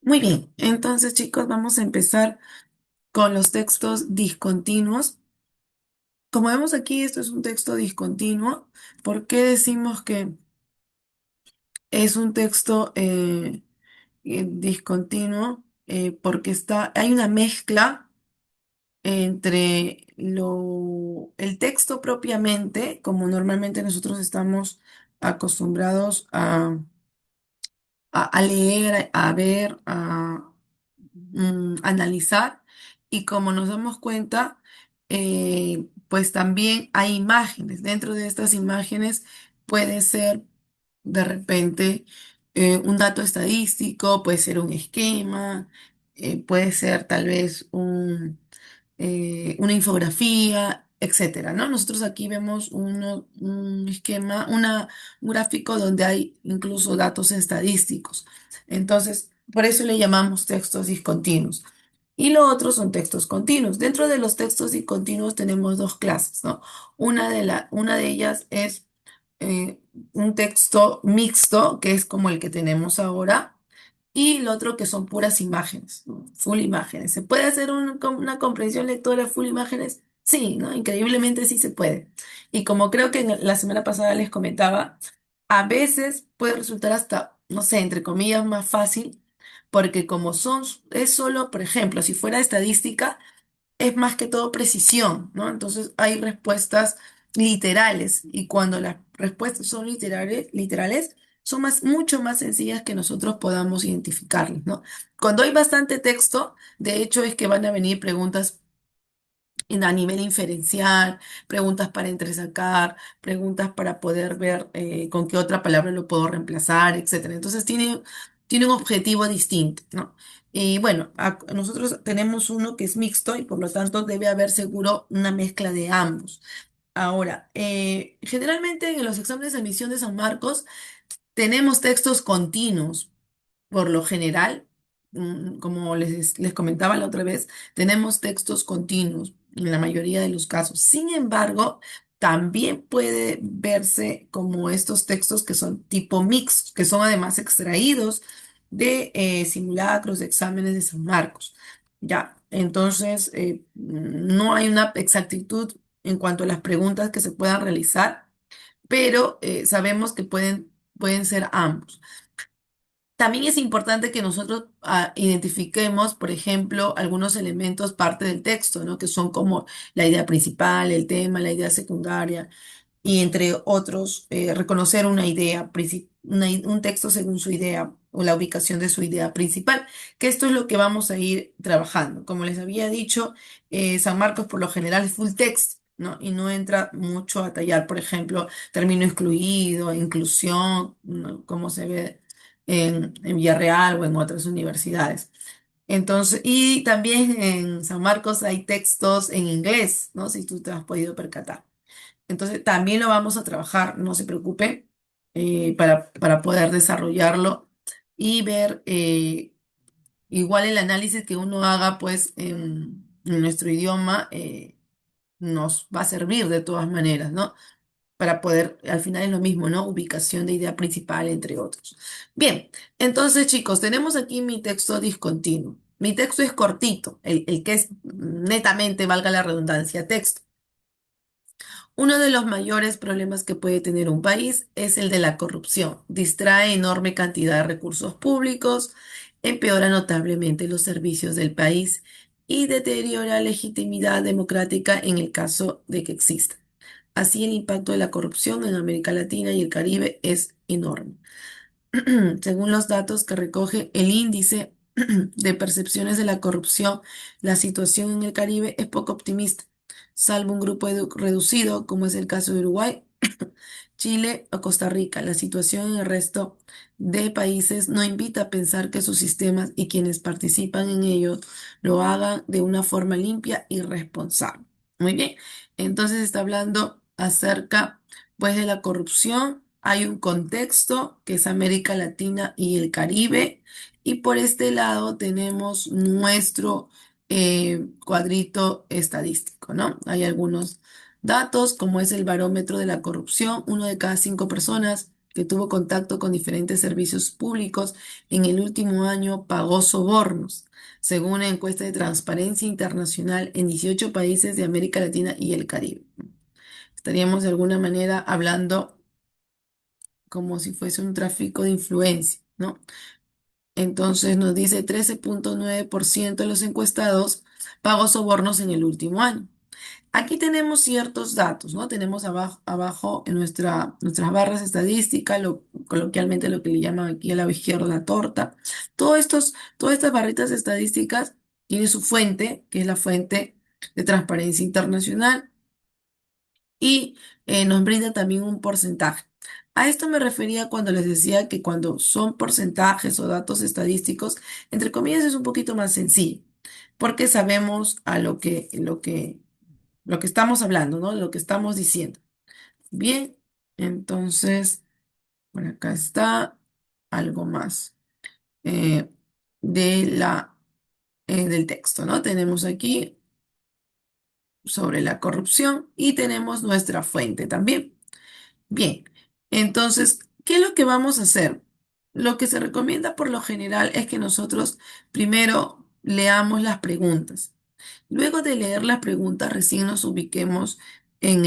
Muy bien, entonces chicos, vamos a empezar con los textos discontinuos. Como vemos aquí, esto es un texto discontinuo. ¿Por qué decimos que es un texto discontinuo? Porque hay una mezcla entre el texto propiamente, como normalmente nosotros estamos acostumbrados a leer, a ver, analizar y como nos damos cuenta, pues también hay imágenes. Dentro de estas imágenes puede ser de repente un dato estadístico, puede ser un esquema, puede ser tal vez una infografía, etcétera, ¿no? Nosotros aquí vemos un esquema, un gráfico donde hay incluso datos estadísticos. Entonces, por eso le llamamos textos discontinuos. Y lo otro son textos continuos. Dentro de los textos discontinuos tenemos dos clases, ¿no? Una de ellas es un texto mixto, que es como el que tenemos ahora, y lo otro que son puras imágenes, ¿no? Full imágenes. ¿Se puede hacer una comprensión lectora full imágenes? Sí, ¿no? Increíblemente sí se puede. Y como creo que la semana pasada les comentaba, a veces puede resultar hasta, no sé, entre comillas, más fácil, porque es solo, por ejemplo, si fuera estadística, es más que todo precisión, ¿no? Entonces hay respuestas literales y cuando las respuestas son literales son mucho más sencillas que nosotros podamos identificarlas, ¿no? Cuando hay bastante texto, de hecho es que van a venir preguntas a nivel inferencial, preguntas para entresacar, preguntas para poder ver con qué otra palabra lo puedo reemplazar, etcétera. Entonces tiene un objetivo distinto, ¿no? Y bueno, nosotros tenemos uno que es mixto y por lo tanto debe haber seguro una mezcla de ambos. Ahora, generalmente en los exámenes de admisión de San Marcos tenemos textos continuos. Por lo general, como les comentaba la otra vez, tenemos textos continuos en la mayoría de los casos. Sin embargo, también puede verse como estos textos que son tipo mix, que son además extraídos de simulacros, de exámenes de San Marcos. Ya, entonces no hay una exactitud en cuanto a las preguntas que se puedan realizar, pero sabemos que pueden ser ambos. También es importante que nosotros identifiquemos, por ejemplo, algunos elementos parte del texto, ¿no? Que son como la idea principal, el tema, la idea secundaria, y entre otros, reconocer una idea, un texto según su idea o la ubicación de su idea principal, que esto es lo que vamos a ir trabajando. Como les había dicho, San Marcos por lo general es full text, ¿no? Y no entra mucho a tallar, por ejemplo, término excluido, inclusión, ¿no? Como se ve en Villarreal o en otras universidades. Entonces, y también en San Marcos hay textos en inglés, ¿no? Si tú te has podido percatar. Entonces, también lo vamos a trabajar, no se preocupe, para poder desarrollarlo y ver igual el análisis que uno haga, pues, en nuestro idioma, nos va a servir de todas maneras, ¿no? Para poder, al final es lo mismo, ¿no? Ubicación de idea principal, entre otros. Bien, entonces, chicos, tenemos aquí mi texto discontinuo. Mi texto es cortito, el que es netamente, valga la redundancia, texto. Uno de los mayores problemas que puede tener un país es el de la corrupción. Distrae enorme cantidad de recursos públicos, empeora notablemente los servicios del país y deteriora la legitimidad democrática en el caso de que exista. Así, el impacto de la corrupción en América Latina y el Caribe es enorme. Según los datos que recoge el índice de percepciones de la corrupción, la situación en el Caribe es poco optimista, salvo un grupo reducido, como es el caso de Uruguay, Chile o Costa Rica. La situación en el resto de países no invita a pensar que sus sistemas y quienes participan en ellos lo hagan de una forma limpia y responsable. Muy bien, entonces está hablando acerca pues de la corrupción. Hay un contexto que es América Latina y el Caribe y por este lado tenemos nuestro cuadrito estadístico, ¿no? Hay algunos datos, como es el barómetro de la corrupción, uno de cada cinco personas que tuvo contacto con diferentes servicios públicos en el último año pagó sobornos, según una encuesta de Transparencia Internacional en 18 países de América Latina y el Caribe. Estaríamos de alguna manera hablando como si fuese un tráfico de influencia, ¿no? Entonces nos dice 13,9% de los encuestados pagó sobornos en el último año. Aquí tenemos ciertos datos, ¿no? Tenemos abajo en nuestras barras estadísticas, coloquialmente lo que le llaman aquí a la izquierda la torta. Todas estas barritas estadísticas tienen su fuente, que es la fuente de Transparencia Internacional, y nos brinda también un porcentaje. A esto me refería cuando les decía que cuando son porcentajes o datos estadísticos, entre comillas es un poquito más sencillo, porque sabemos a lo que estamos hablando, ¿no? Lo que estamos diciendo. Bien, entonces, por acá está algo más eh, de del texto, ¿no? Tenemos aquí sobre la corrupción y tenemos nuestra fuente también. Bien, entonces, ¿qué es lo que vamos a hacer? Lo que se recomienda por lo general es que nosotros primero leamos las preguntas. Luego de leer las preguntas, recién nos ubiquemos en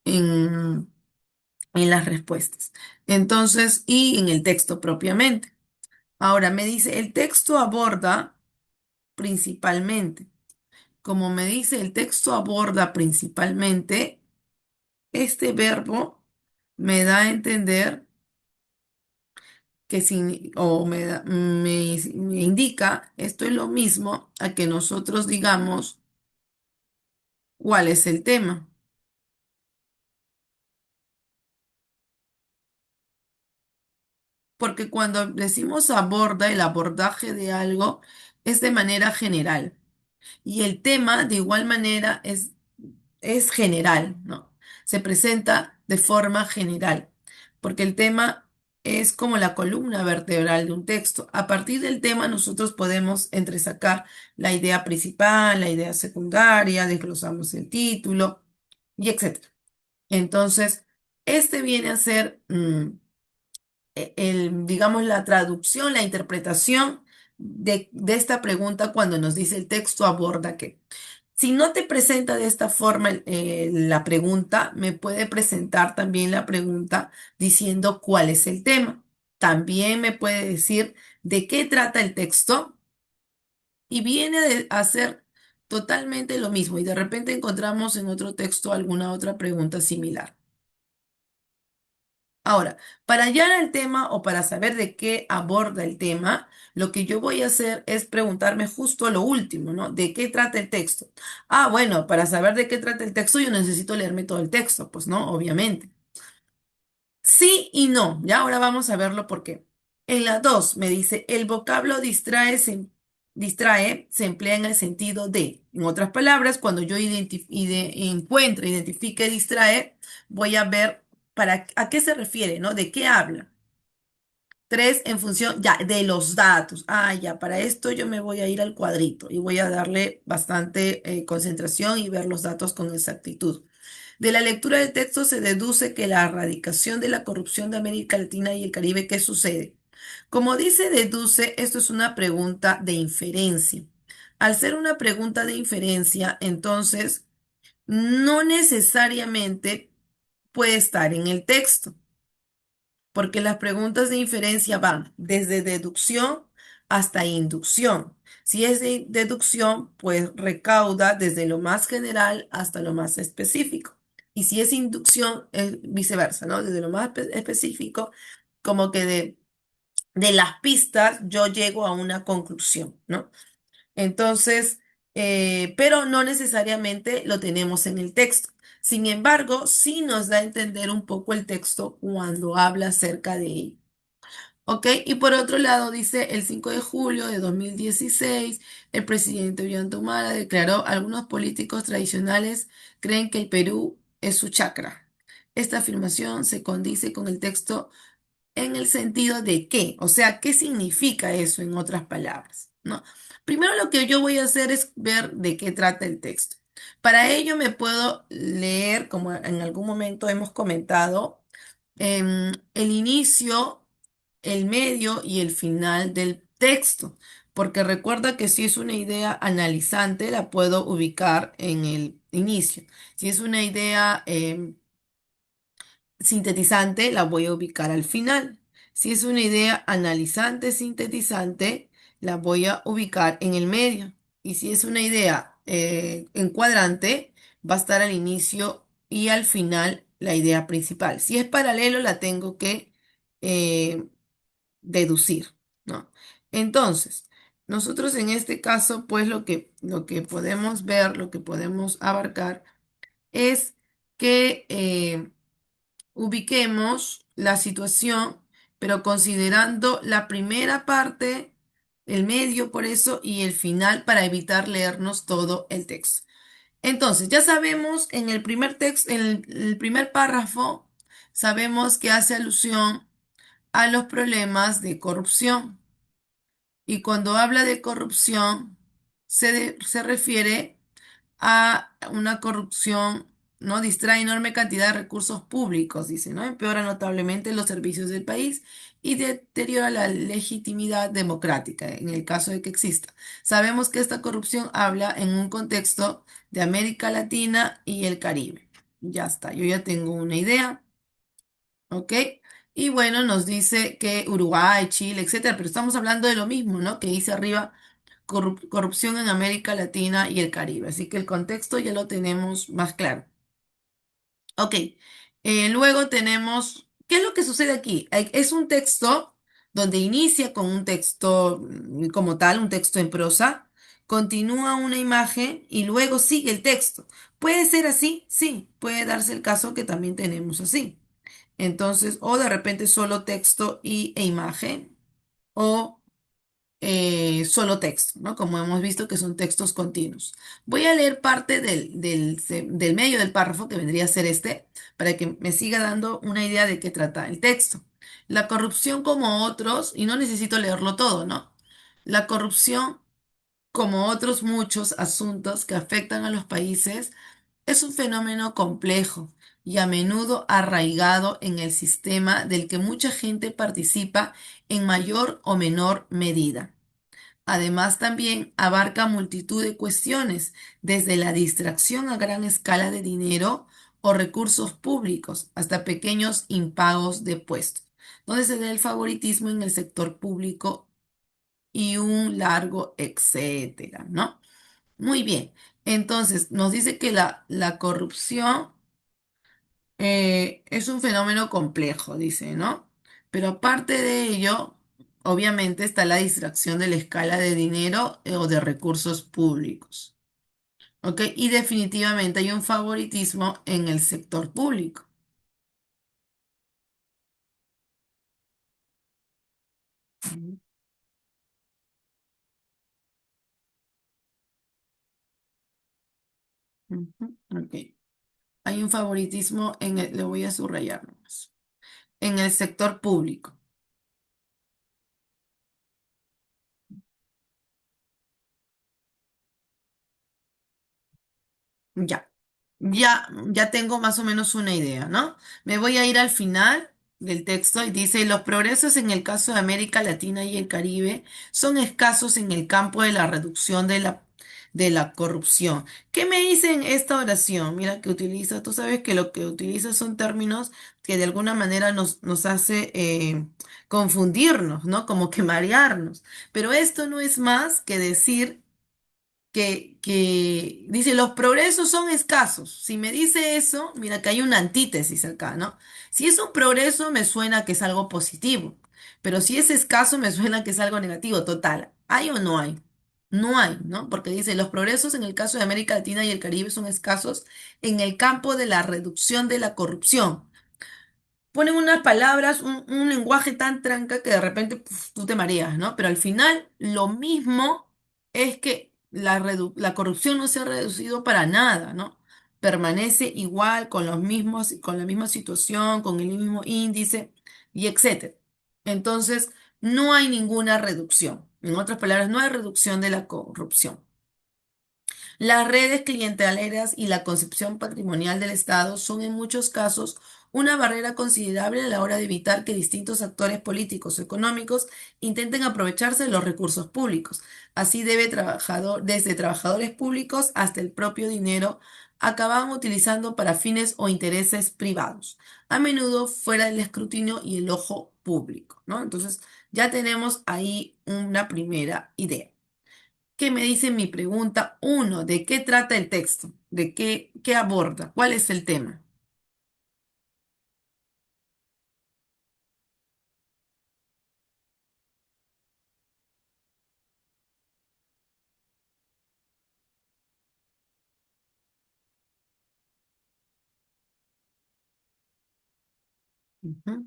en, en las respuestas. Entonces, y en el texto propiamente. Ahora me dice, el texto aborda principalmente. Como me dice, el texto aborda principalmente, este verbo me da a entender o me indica, esto es lo mismo a que nosotros digamos cuál es el tema. Porque cuando decimos aborda, el abordaje de algo es de manera general. Y el tema, de igual manera, es general, ¿no? Se presenta de forma general, porque el tema es como la columna vertebral de un texto. A partir del tema, nosotros podemos entresacar la idea principal, la idea secundaria, desglosamos el título y etcétera. Entonces, este viene a ser digamos, la traducción, la interpretación de esta pregunta cuando nos dice el texto aborda qué. Si no te presenta de esta forma la pregunta, me puede presentar también la pregunta diciendo cuál es el tema. También me puede decir de qué trata el texto y viene a hacer totalmente lo mismo y de repente encontramos en otro texto alguna otra pregunta similar. Ahora, para hallar el tema o para saber de qué aborda el tema, lo que yo voy a hacer es preguntarme justo lo último, ¿no? ¿De qué trata el texto? Ah, bueno, para saber de qué trata el texto yo necesito leerme todo el texto, pues no, obviamente. Sí y no, ya ahora vamos a verlo por qué. En la 2 me dice, el vocablo distrae, se emplea en el sentido de. En otras palabras, cuando yo identifique distrae, voy a ver a qué se refiere, ¿no? ¿De qué habla? 3 en función ya de los datos. Ah, ya, para esto yo me voy a ir al cuadrito y voy a darle bastante concentración y ver los datos con exactitud. De la lectura del texto se deduce que la erradicación de la corrupción de América Latina y el Caribe, ¿qué sucede? Como dice deduce, esto es una pregunta de inferencia. Al ser una pregunta de inferencia, entonces no necesariamente puede estar en el texto, porque las preguntas de inferencia van desde deducción hasta inducción. Si es de deducción, pues recauda desde lo más general hasta lo más específico. Y si es inducción, es viceversa, ¿no? Desde lo más específico, como que de las pistas yo llego a una conclusión, ¿no? Entonces, pero no necesariamente lo tenemos en el texto. Sin embargo, sí nos da a entender un poco el texto cuando habla acerca de ello. ¿Ok? Y por otro lado, dice el 5 de julio de 2016, el presidente Ollanta Humala declaró, algunos políticos tradicionales creen que el Perú es su chacra. Esta afirmación se condice con el texto en el sentido de qué, o sea, ¿qué significa eso en otras palabras? ¿No? Primero lo que yo voy a hacer es ver de qué trata el texto. Para ello me puedo leer, como en algún momento hemos comentado, el inicio, el medio y el final del texto. Porque recuerda que si es una idea analizante, la puedo ubicar en el inicio. Si es una idea sintetizante, la voy a ubicar al final. Si es una idea analizante, sintetizante, la voy a ubicar en el medio. Y si es una idea encuadrante, va a estar al inicio y al final la idea principal. Si es paralelo, la tengo que eh, deducir, ¿no? Entonces, nosotros en este caso, pues lo que podemos ver, lo que podemos abarcar es que ubiquemos la situación, pero considerando la primera parte, el medio por eso y el final para evitar leernos todo el texto. Entonces, ya sabemos en el primer texto, en el primer párrafo, sabemos que hace alusión a los problemas de corrupción. Y cuando habla de corrupción, se refiere a una corrupción, ¿no? Distrae enorme cantidad de recursos públicos, dice, ¿no? Empeora notablemente los servicios del país y deteriora la legitimidad democrática, en el caso de que exista. Sabemos que esta corrupción habla en un contexto de América Latina y el Caribe. Ya está, yo ya tengo una idea. ¿Ok? Y bueno, nos dice que Uruguay, Chile, etcétera, pero estamos hablando de lo mismo, ¿no? Que dice arriba, corrupción en América Latina y el Caribe. Así que el contexto ya lo tenemos más claro. Ok, luego tenemos, ¿qué es lo que sucede aquí? Es un texto donde inicia con un texto como tal, un texto en prosa, continúa una imagen y luego sigue el texto. ¿Puede ser así? Sí, puede darse el caso que también tenemos así. Entonces, o de repente solo texto e imagen, o solo texto, ¿no? Como hemos visto que son textos continuos. Voy a leer parte del medio del párrafo, que vendría a ser este, para que me siga dando una idea de qué trata el texto. La corrupción como otros, y no necesito leerlo todo, ¿no? La corrupción como otros muchos asuntos que afectan a los países es un fenómeno complejo y a menudo arraigado en el sistema del que mucha gente participa en mayor o menor medida. Además, también abarca multitud de cuestiones, desde la distracción a gran escala de dinero o recursos públicos hasta pequeños impagos de puestos, donde se da el favoritismo en el sector público y un largo etcétera, ¿no? Muy bien. Entonces, nos dice que la corrupción es un fenómeno complejo, dice, ¿no? Pero aparte de ello, obviamente está la distracción de la escala de dinero o de recursos públicos, ¿ok? Y definitivamente hay un favoritismo en el sector público. Ujú, ujú, ok. Hay un favoritismo le voy a subrayar nomás, en el sector público. Ya, ya tengo más o menos una idea, ¿no? Me voy a ir al final del texto y dice, los progresos en el caso de América Latina y el Caribe son escasos en el campo de la reducción de la corrupción. ¿Qué me dice en esta oración? Mira que utiliza, tú sabes que lo que utiliza son términos que de alguna manera nos hace confundirnos, ¿no? Como que marearnos. Pero esto no es más que decir que dice, los progresos son escasos. Si me dice eso, mira que hay una antítesis acá, ¿no? Si es un progreso, me suena que es algo positivo, pero si es escaso, me suena que es algo negativo. Total, ¿hay o no hay? No hay, ¿no? Porque dice, los progresos en el caso de América Latina y el Caribe son escasos en el campo de la reducción de la corrupción. Ponen unas palabras, un lenguaje tan tranca que de repente tú te mareas, ¿no? Pero al final lo mismo es que la corrupción no se ha reducido para nada, ¿no? Permanece igual con los mismos, con la misma situación, con el mismo índice y etcétera. Entonces, no hay ninguna reducción. En otras palabras, no hay reducción de la corrupción. Las redes clienteleras y la concepción patrimonial del Estado son en muchos casos una barrera considerable a la hora de evitar que distintos actores políticos o económicos intenten aprovecharse de los recursos públicos. Así desde trabajadores públicos hasta el propio dinero acaban utilizando para fines o intereses privados, a menudo fuera del escrutinio y el ojo público, ¿no? Entonces, ya tenemos ahí una primera idea. ¿Qué me dice mi pregunta? Uno, ¿de qué trata el texto? ¿Qué aborda? ¿Cuál es el tema? Ujú.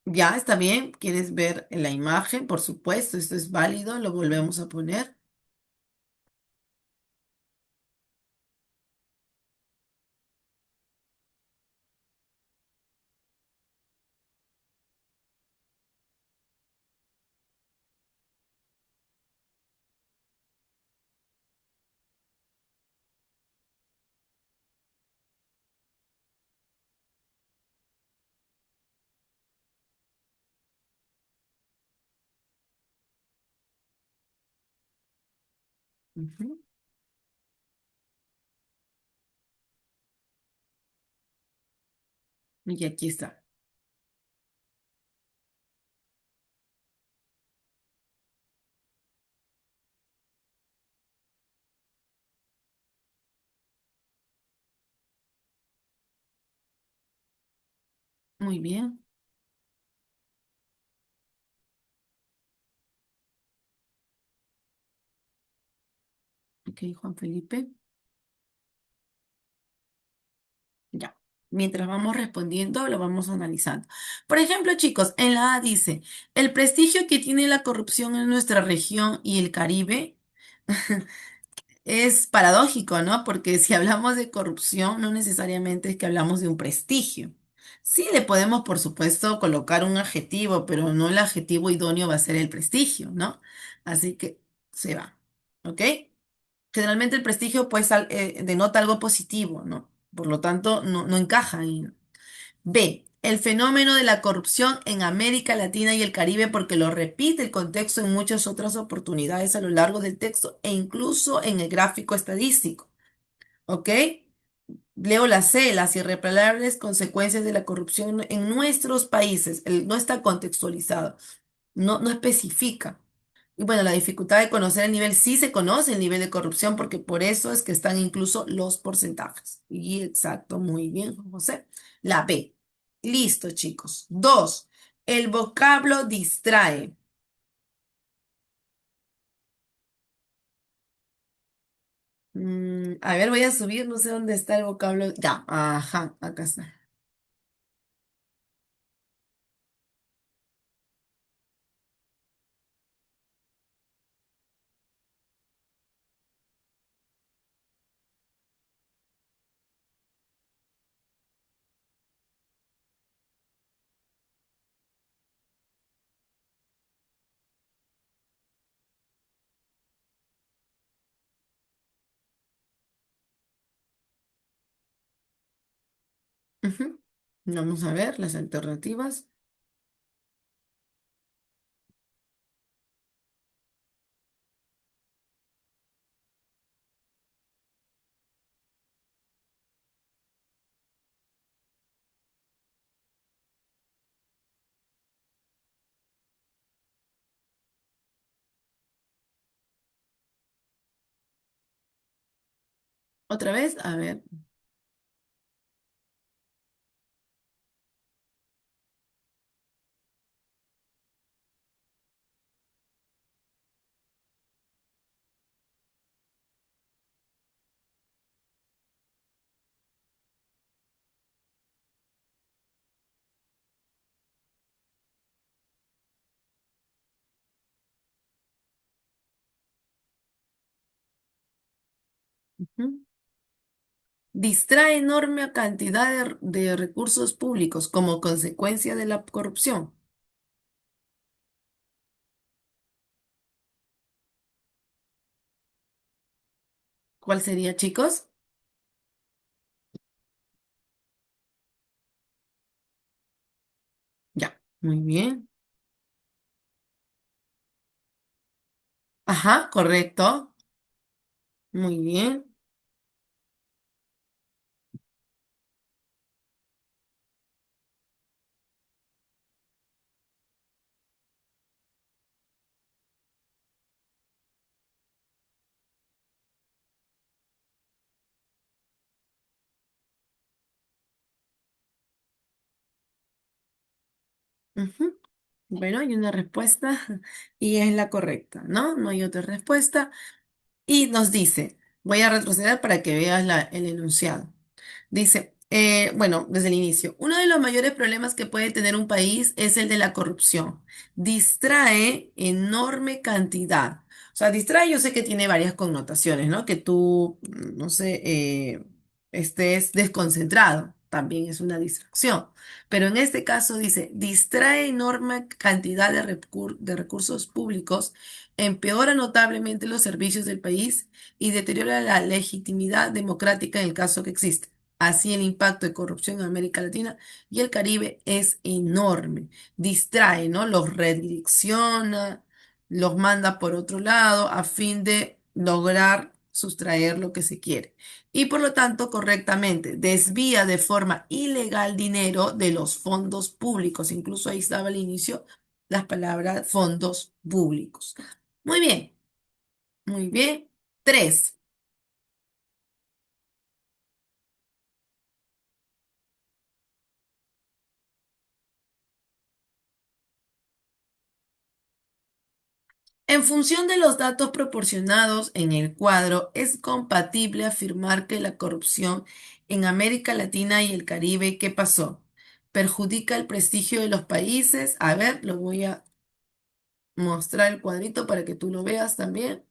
Ya está bien. ¿Quieres ver la imagen? Por supuesto, esto es válido. Lo volvemos a poner. Ujú. Y aquí está. Muy bien. Ok, Juan Felipe. Ya. Mientras vamos respondiendo, lo vamos analizando. Por ejemplo, chicos, en la A dice, el prestigio que tiene la corrupción en nuestra región y el Caribe. Es paradójico, ¿no? Porque si hablamos de corrupción, no necesariamente es que hablamos de un prestigio. Sí le podemos, por supuesto, colocar un adjetivo, pero no el adjetivo idóneo va a ser el prestigio, ¿no? Así que se va, ¿ok? Generalmente el prestigio pues denota algo positivo, ¿no? Por lo tanto, no encaja ahí. B. El fenómeno de la corrupción en América Latina y el Caribe, porque lo repite el contexto en muchas otras oportunidades a lo largo del texto e incluso en el gráfico estadístico. ¿Ok? Leo la C, las irreparables consecuencias de la corrupción en nuestros países. No está contextualizado, no especifica. Y bueno, la dificultad de conocer el nivel, sí se conoce el nivel de corrupción porque por eso es que están incluso los porcentajes. Y exacto, muy bien, Juan José. La B. Listo, chicos. Dos, el vocablo distrae. A ver, voy a subir, no sé dónde está el vocablo. Ya, ajá, acá está. Ujú. Vamos a ver las alternativas. Otra vez, a ver. Ujú. Distrae enorme cantidad de recursos públicos como consecuencia de la corrupción. ¿Cuál sería, chicos? Ya, muy bien. Ajá, correcto. Muy bien. Ujú. Bueno, hay una respuesta y es la correcta, ¿no? No hay otra respuesta. Y nos dice, voy a retroceder para que veas el enunciado. Dice, bueno, desde el inicio, uno de los mayores problemas que puede tener un país es el de la corrupción. Distrae enorme cantidad. O sea, distrae, yo sé que tiene varias connotaciones, ¿no? Que tú, no sé, estés desconcentrado, también es una distracción. Pero en este caso dice, distrae enorme cantidad de recursos públicos, empeora notablemente los servicios del país y deteriora la legitimidad democrática en el caso que existe. Así el impacto de corrupción en América Latina y el Caribe es enorme. Distrae, ¿no? Los redirecciona, los manda por otro lado a fin de lograr sustraer lo que se quiere. Y por lo tanto, correctamente, desvía de forma ilegal dinero de los fondos públicos. Incluso ahí estaba al inicio las palabras fondos públicos. Muy bien, muy bien. Tres. En función de los datos proporcionados en el cuadro, es compatible afirmar que la corrupción en América Latina y el Caribe, ¿qué pasó? Perjudica el prestigio de los países. A ver, lo voy a mostrar el cuadrito para que tú lo veas también.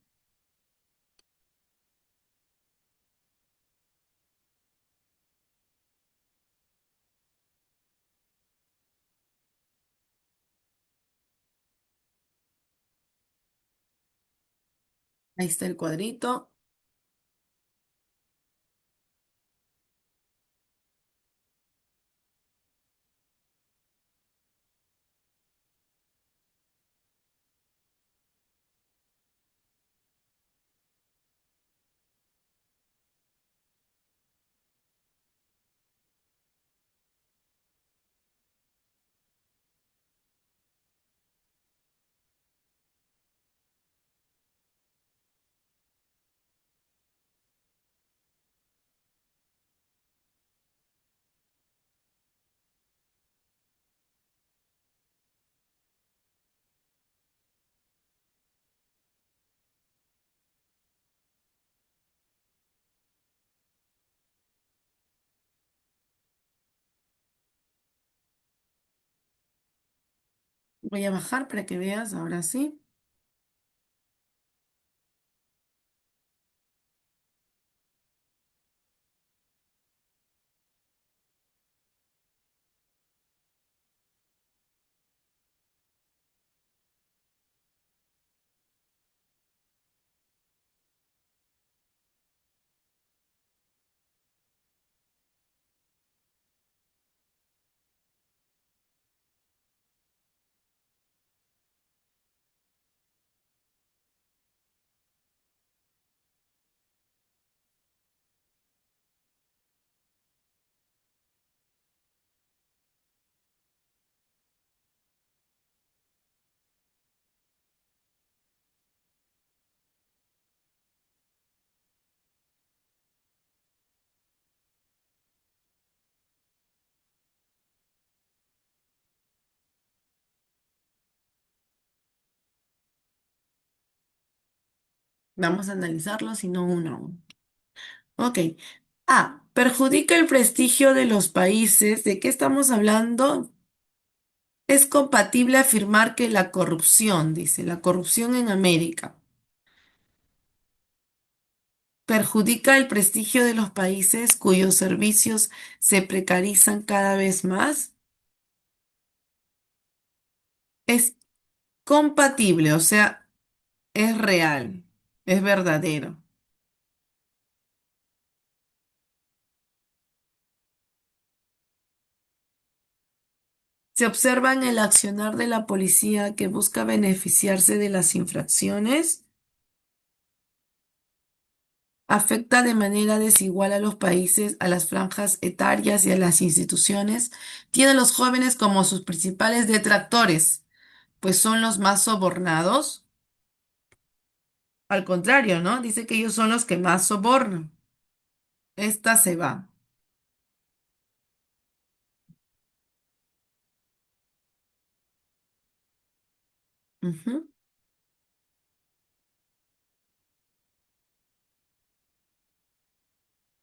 Ahí está el cuadrito. Voy a bajar para que veas, ahora sí. Vamos a analizarlo, si no uno a uno. Ok. A. Perjudica el prestigio de los países. ¿De qué estamos hablando? Es compatible afirmar que la corrupción, dice, la corrupción en América, perjudica el prestigio de los países cuyos servicios se precarizan cada vez más. Es compatible, o sea, es real, es verdadero. Se observa en el accionar de la policía que busca beneficiarse de las infracciones, afecta de manera desigual a los países, a las franjas etarias y a las instituciones, tiene a los jóvenes como sus principales detractores, pues son los más sobornados. Al contrario, ¿no? Dice que ellos son los que más sobornan. Esta se va. Ujú,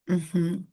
ujú,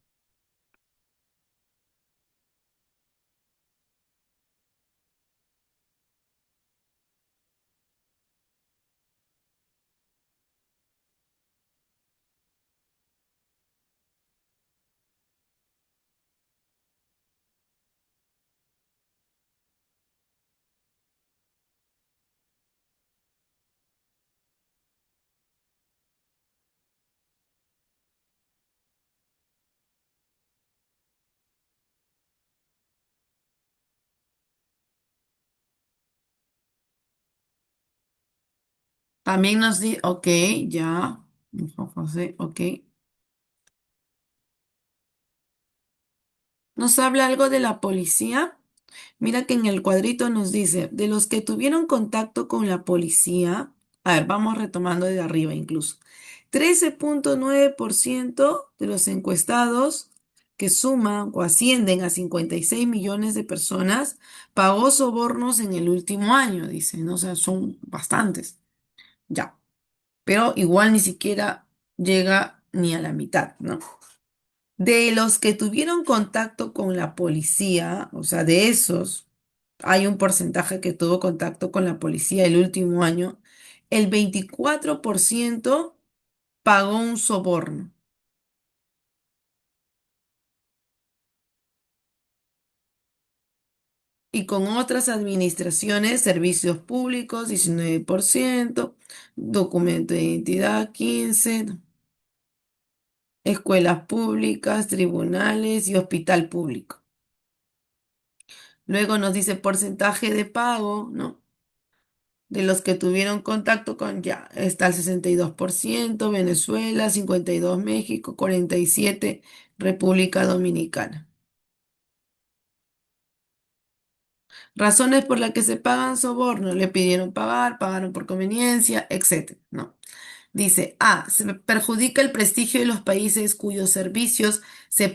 también nos dice, ok, ya, José, ok. Nos habla algo de la policía. Mira que en el cuadrito nos dice, de los que tuvieron contacto con la policía, a ver, vamos retomando de arriba incluso. 13,9% de los encuestados, que suman o ascienden a 56 millones de personas, pagó sobornos en el último año, dicen, ¿no? O sea, son bastantes, ya, pero igual ni siquiera llega ni a la mitad, ¿no? De los que tuvieron contacto con la policía, o sea, de esos, hay un porcentaje que tuvo contacto con la policía el último año, el 24% pagó un soborno. Y con otras administraciones, servicios públicos, 19%, documento de identidad, 15%, escuelas públicas, tribunales y hospital público. Luego nos dice porcentaje de pago, ¿no? De los que tuvieron contacto con ya, está el 62%, Venezuela, 52% México, 47% República Dominicana. Razones por las que se pagan sobornos, le pidieron pagar, pagaron por conveniencia, etcétera, ¿no? Dice, A, se perjudica el prestigio de los países cuyos servicios se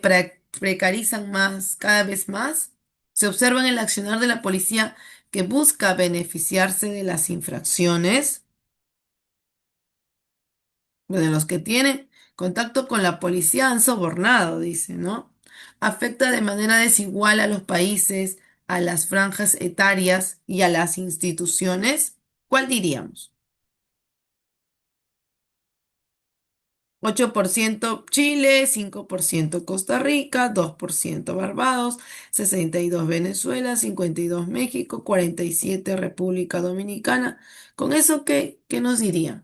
precarizan más, cada vez más. Se observa en el accionar de la policía que busca beneficiarse de las infracciones de los que tienen contacto con la policía han sobornado, dice, ¿no? Afecta de manera desigual a los países, a las franjas etarias y a las instituciones. ¿Cuál diríamos? 8% Chile, 5% Costa Rica, 2% Barbados, 62% Venezuela, 52% México, 47% República Dominicana. ¿Con eso qué nos diría?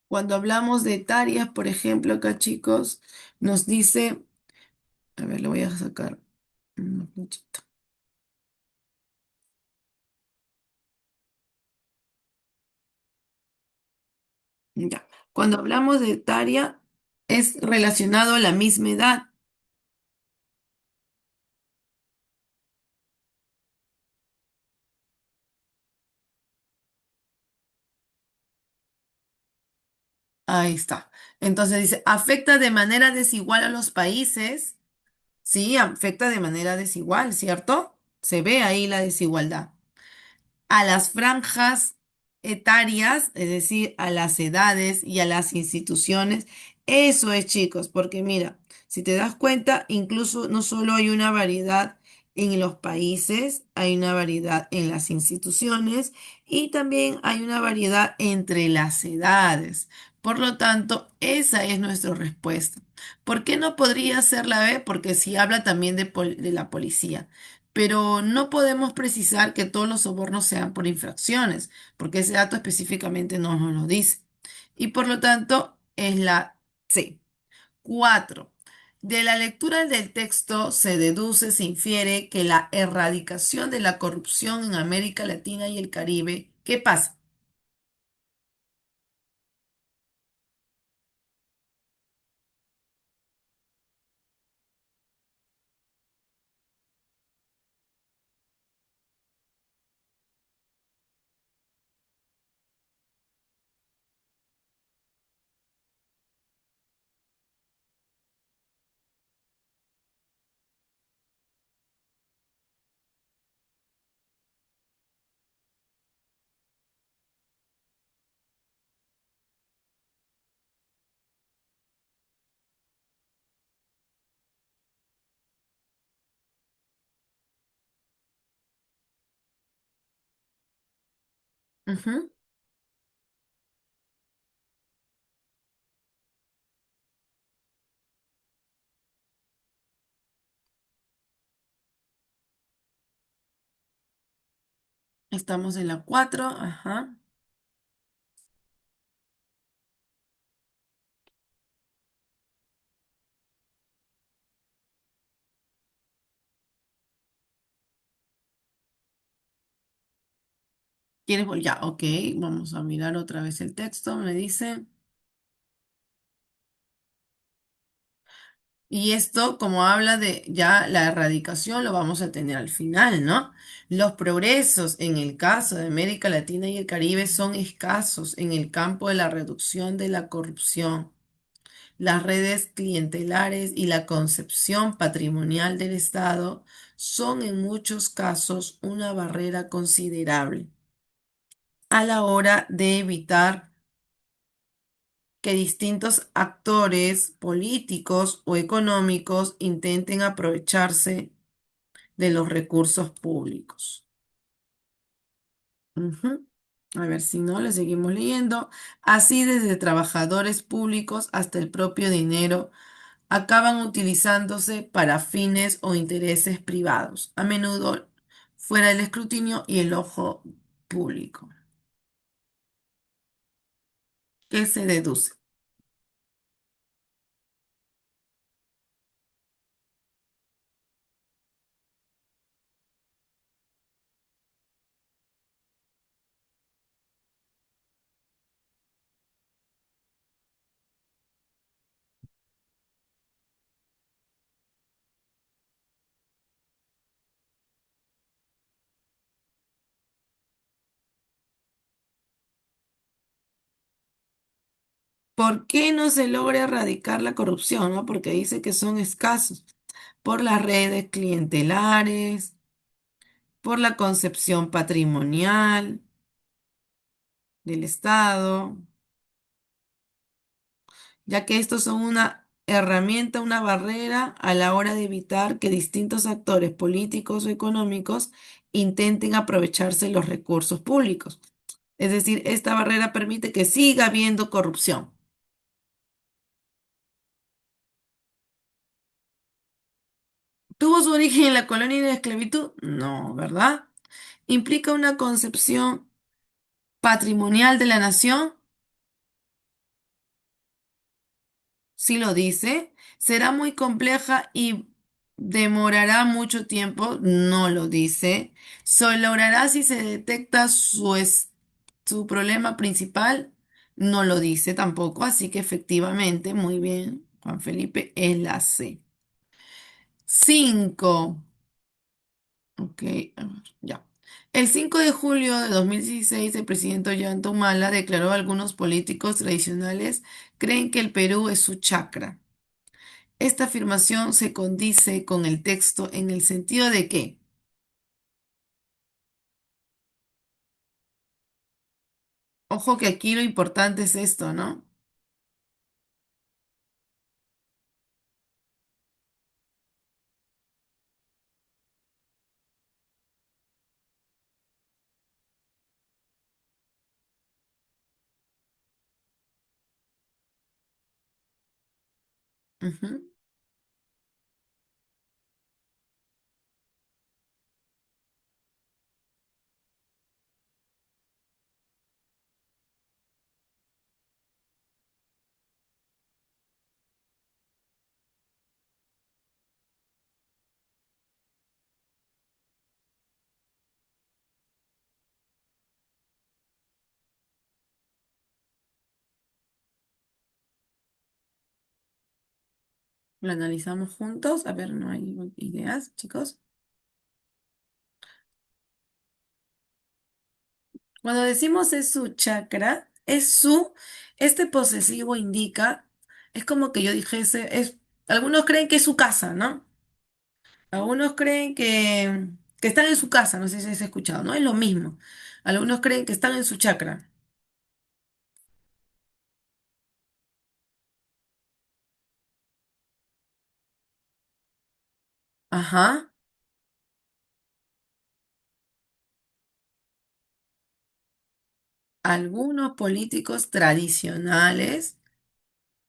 Cuando hablamos de etarias, por ejemplo, acá chicos, nos dice, a ver, le voy a sacar una flechita. Ya. Cuando hablamos de etaria, es relacionado a la misma edad. Ahí está. Entonces dice, afecta de manera desigual a los países. Sí, afecta de manera desigual, ¿cierto? Se ve ahí la desigualdad. A las franjas etarias, es decir, a las edades y a las instituciones. Eso es, chicos, porque mira, si te das cuenta, incluso no solo hay una variedad en los países, hay una variedad en las instituciones y también hay una variedad entre las edades. Por lo tanto, esa es nuestra respuesta. ¿Por qué no podría ser la B? Porque sí habla también de la policía. Pero no podemos precisar que todos los sobornos sean por infracciones, porque ese dato específicamente no nos lo dice. Y por lo tanto, es la C. 4. De la lectura del texto se deduce, se infiere que la erradicación de la corrupción en América Latina y el Caribe, ¿qué pasa? Ujú. Estamos en la 4. Ajá. ¿Quieres Ya, ok. Vamos a mirar otra vez el texto. Me dice. Y esto, como habla de ya la erradicación, lo vamos a tener al final, ¿no? Los progresos en el caso de América Latina y el Caribe son escasos en el campo de la reducción de la corrupción. Las redes clientelares y la concepción patrimonial del Estado son en muchos casos una barrera considerable a la hora de evitar que distintos actores políticos o económicos intenten aprovecharse de los recursos públicos. Ujú. A ver si no, le seguimos leyendo. Así desde trabajadores públicos hasta el propio dinero acaban utilizándose para fines o intereses privados, a menudo fuera del escrutinio y el ojo público. ¿Qué se deduce? ¿Por qué no se logra erradicar la corrupción? ¿No? Porque dice que son escasos por las redes clientelares, por la concepción patrimonial del Estado, ya que estos son una herramienta, una barrera a la hora de evitar que distintos actores políticos o económicos intenten aprovecharse de los recursos públicos. Es decir, esta barrera permite que siga habiendo corrupción. ¿Tuvo su origen en la colonia y la esclavitud? No, ¿verdad? ¿Implica una concepción patrimonial de la nación? Sí lo dice. ¿Será muy compleja y demorará mucho tiempo? No lo dice. ¿Se logrará si se detecta su problema principal? No lo dice tampoco. Así que efectivamente, muy bien, Juan Felipe, es la C. 5. Ok, a ver, ya. El 5 de julio de 2016, el presidente Ollanta Humala declaró a algunos políticos tradicionales creen que el Perú es su chacra. Esta afirmación se condice con el texto en el sentido de que, ojo que aquí lo importante es esto, ¿no? Ujú. Lo analizamos juntos. A ver, no hay ideas, chicos. Cuando decimos es su chakra, este posesivo indica, es como que yo dijese, algunos creen que es su casa, ¿no? Algunos creen que están en su casa, no sé si has escuchado, ¿no? Es lo mismo. Algunos creen que están en su chakra. Ajá. Algunos políticos tradicionales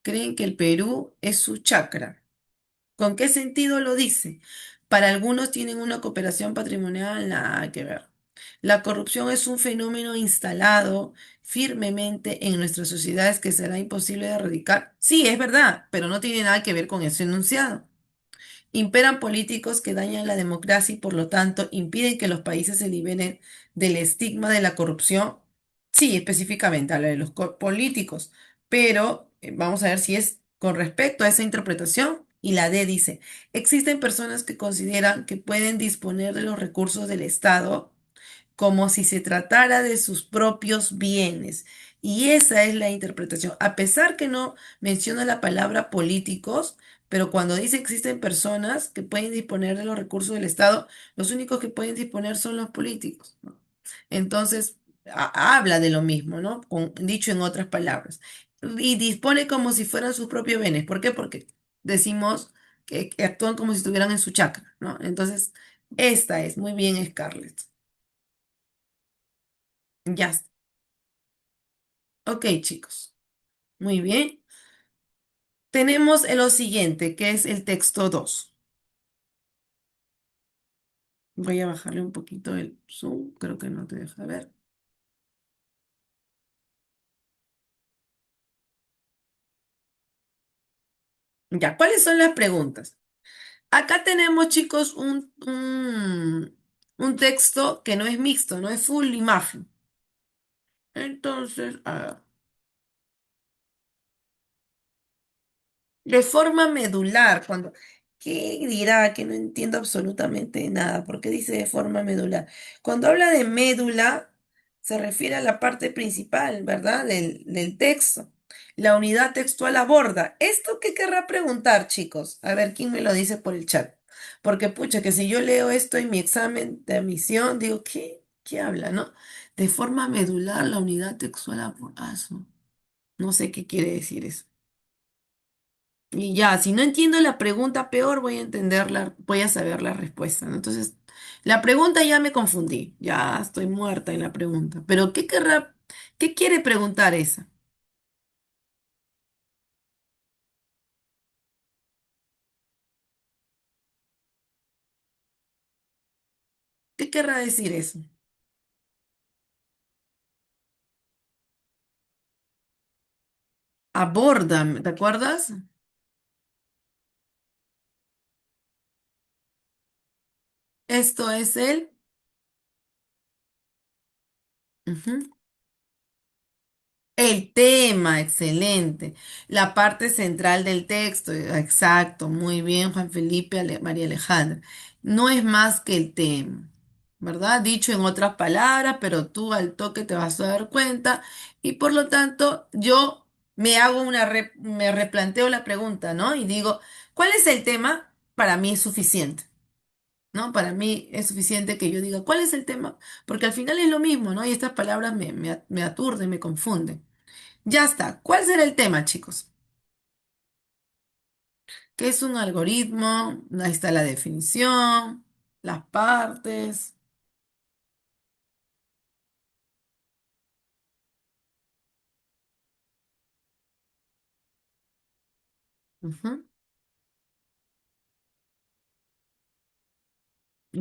creen que el Perú es su chakra. ¿Con qué sentido lo dice? Para algunos tienen una cooperación patrimonial, nada que ver. La corrupción es un fenómeno instalado firmemente en nuestras sociedades que será imposible de erradicar. Sí, es verdad, pero no tiene nada que ver con ese enunciado. Imperan políticos que dañan la democracia y por lo tanto impiden que los países se liberen del estigma de la corrupción. Sí, específicamente habla de los políticos, pero vamos a ver si es con respecto a esa interpretación. Y la D dice, existen personas que consideran que pueden disponer de los recursos del Estado como si se tratara de sus propios bienes. Y esa es la interpretación. A pesar que no menciona la palabra políticos, pero cuando dice existen personas que pueden disponer de los recursos del Estado, los únicos que pueden disponer son los políticos, ¿no? Entonces, habla de lo mismo, ¿no? Dicho en otras palabras. Y dispone como si fueran sus propios bienes. ¿Por qué? Porque decimos que actúan como si estuvieran en su chakra, ¿no? Entonces, esta es, muy bien, Scarlett. Ya está. Ok, chicos. Muy bien. Tenemos lo siguiente, que es el texto 2. Voy a bajarle un poquito el zoom, creo que no te deja ver. Ya, ¿cuáles son las preguntas? Acá tenemos, chicos, un texto que no es mixto, no es full imagen. Entonces, a ver. De forma medular, ¿qué dirá? Que no entiendo absolutamente nada. ¿Por qué dice de forma medular? Cuando habla de médula, se refiere a la parte principal, ¿verdad? Del texto. La unidad textual aborda. ¿Esto qué querrá preguntar, chicos? A ver, ¿quién me lo dice por el chat? Porque, pucha, que si yo leo esto en mi examen de admisión, digo, ¿qué habla, no? De forma medular, la unidad textual aborda. No sé qué quiere decir eso. Y ya, si no entiendo la pregunta, peor voy a entenderla, voy a saber la respuesta, ¿no? Entonces, la pregunta ya me confundí, ya estoy muerta en la pregunta. Pero qué quiere preguntar esa? ¿Qué querrá decir eso? Aborda, ¿te acuerdas? Esto es ujú, el tema, excelente. La parte central del texto, exacto, muy bien, Juan Felipe, María Alejandra. No es más que el tema, ¿verdad? Dicho en otras palabras, pero tú al toque te vas a dar cuenta y por lo tanto yo me replanteo la pregunta, ¿no? Y digo, ¿cuál es el tema? Para mí es suficiente, ¿no? Para mí es suficiente que yo diga, ¿cuál es el tema? Porque al final es lo mismo, ¿no? Y estas palabras me aturden, me confunden. Ya está. ¿Cuál será el tema, chicos? ¿Qué es un algoritmo? Ahí está la definición, las partes. Ujú.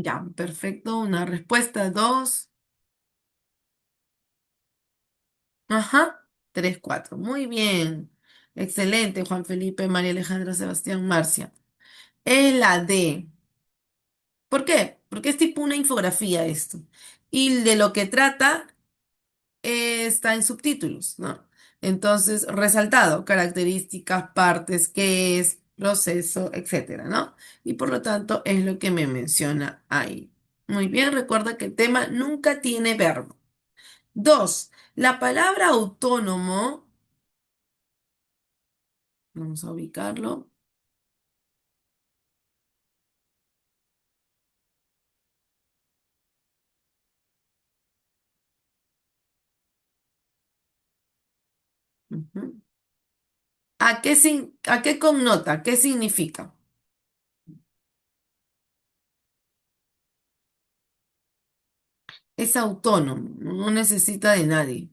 Ya, perfecto. Una respuesta, dos. Ajá, tres, cuatro. Muy bien. Excelente, Juan Felipe, María Alejandra, Sebastián, Marcia. Es la D. ¿Por qué? Porque es tipo una infografía esto. Y de lo que trata está en subtítulos, ¿no? Entonces, resaltado, características, partes, qué es, proceso, etcétera, ¿no? Y por lo tanto es lo que me menciona ahí. Muy bien, recuerda que el tema nunca tiene verbo. Dos, la palabra autónomo, vamos a ubicarlo. Ujú. ¿A qué connota? ¿Qué significa? Es autónomo, no necesita de nadie.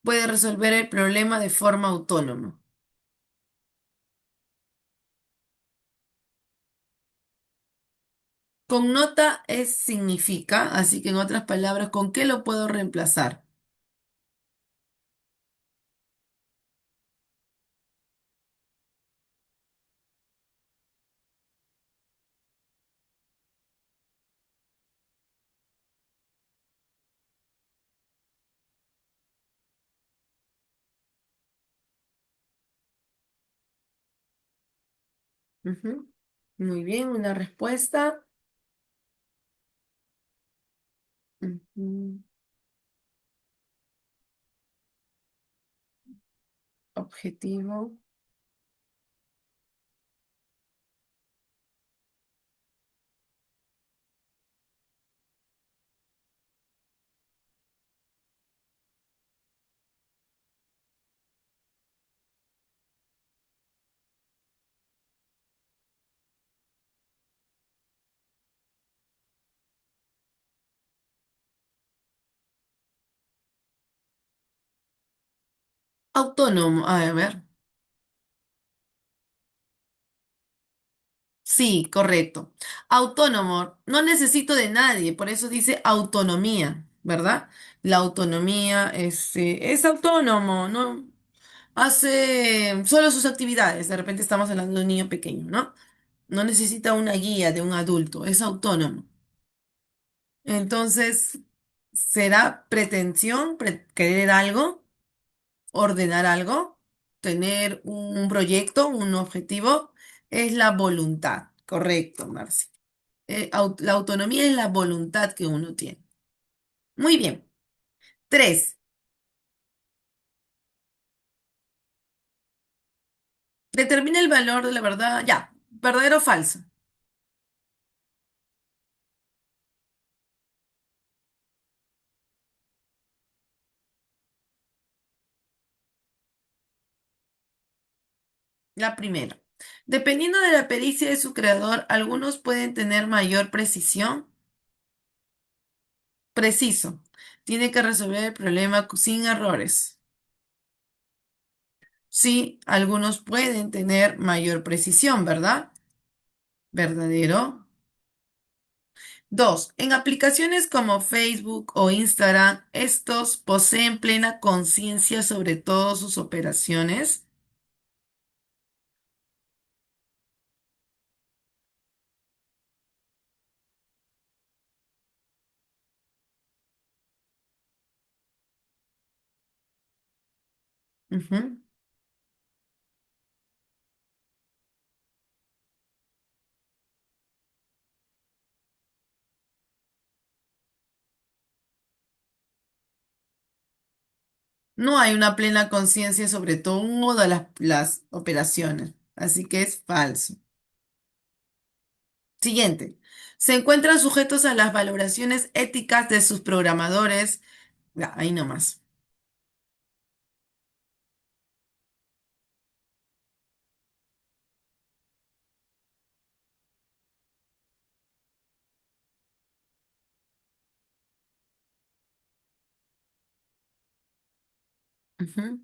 Puede resolver el problema de forma autónoma. Connota es significa, así que en otras palabras, ¿con qué lo puedo reemplazar? Ujú. Muy bien, una respuesta. Ujú. Objetivo. Autónomo. A ver. Sí, correcto. Autónomo. No necesito de nadie, por eso dice autonomía, ¿verdad? La autonomía es autónomo, ¿no? Hace solo sus actividades. De repente estamos hablando de un niño pequeño, ¿no? No necesita una guía de un adulto, es autónomo. Entonces, ¿será pretensión, querer algo, ordenar algo, tener un proyecto, un objetivo? Es la voluntad, correcto, Marci. La autonomía es la voluntad que uno tiene. Muy bien. Tres, determina el valor de la verdad. Ya, verdadero o falso. La primera. Dependiendo de la pericia de su creador, algunos pueden tener mayor precisión. Preciso. Tiene que resolver el problema sin errores. Sí, algunos pueden tener mayor precisión, ¿verdad? Verdadero. Dos, en aplicaciones como Facebook o Instagram, estos poseen plena conciencia sobre todas sus operaciones. Ujú. No hay una plena conciencia sobre todas las operaciones, así que es falso. Siguiente. Se encuentran sujetos a las valoraciones éticas de sus programadores. Ya, ahí nomás. Ujú.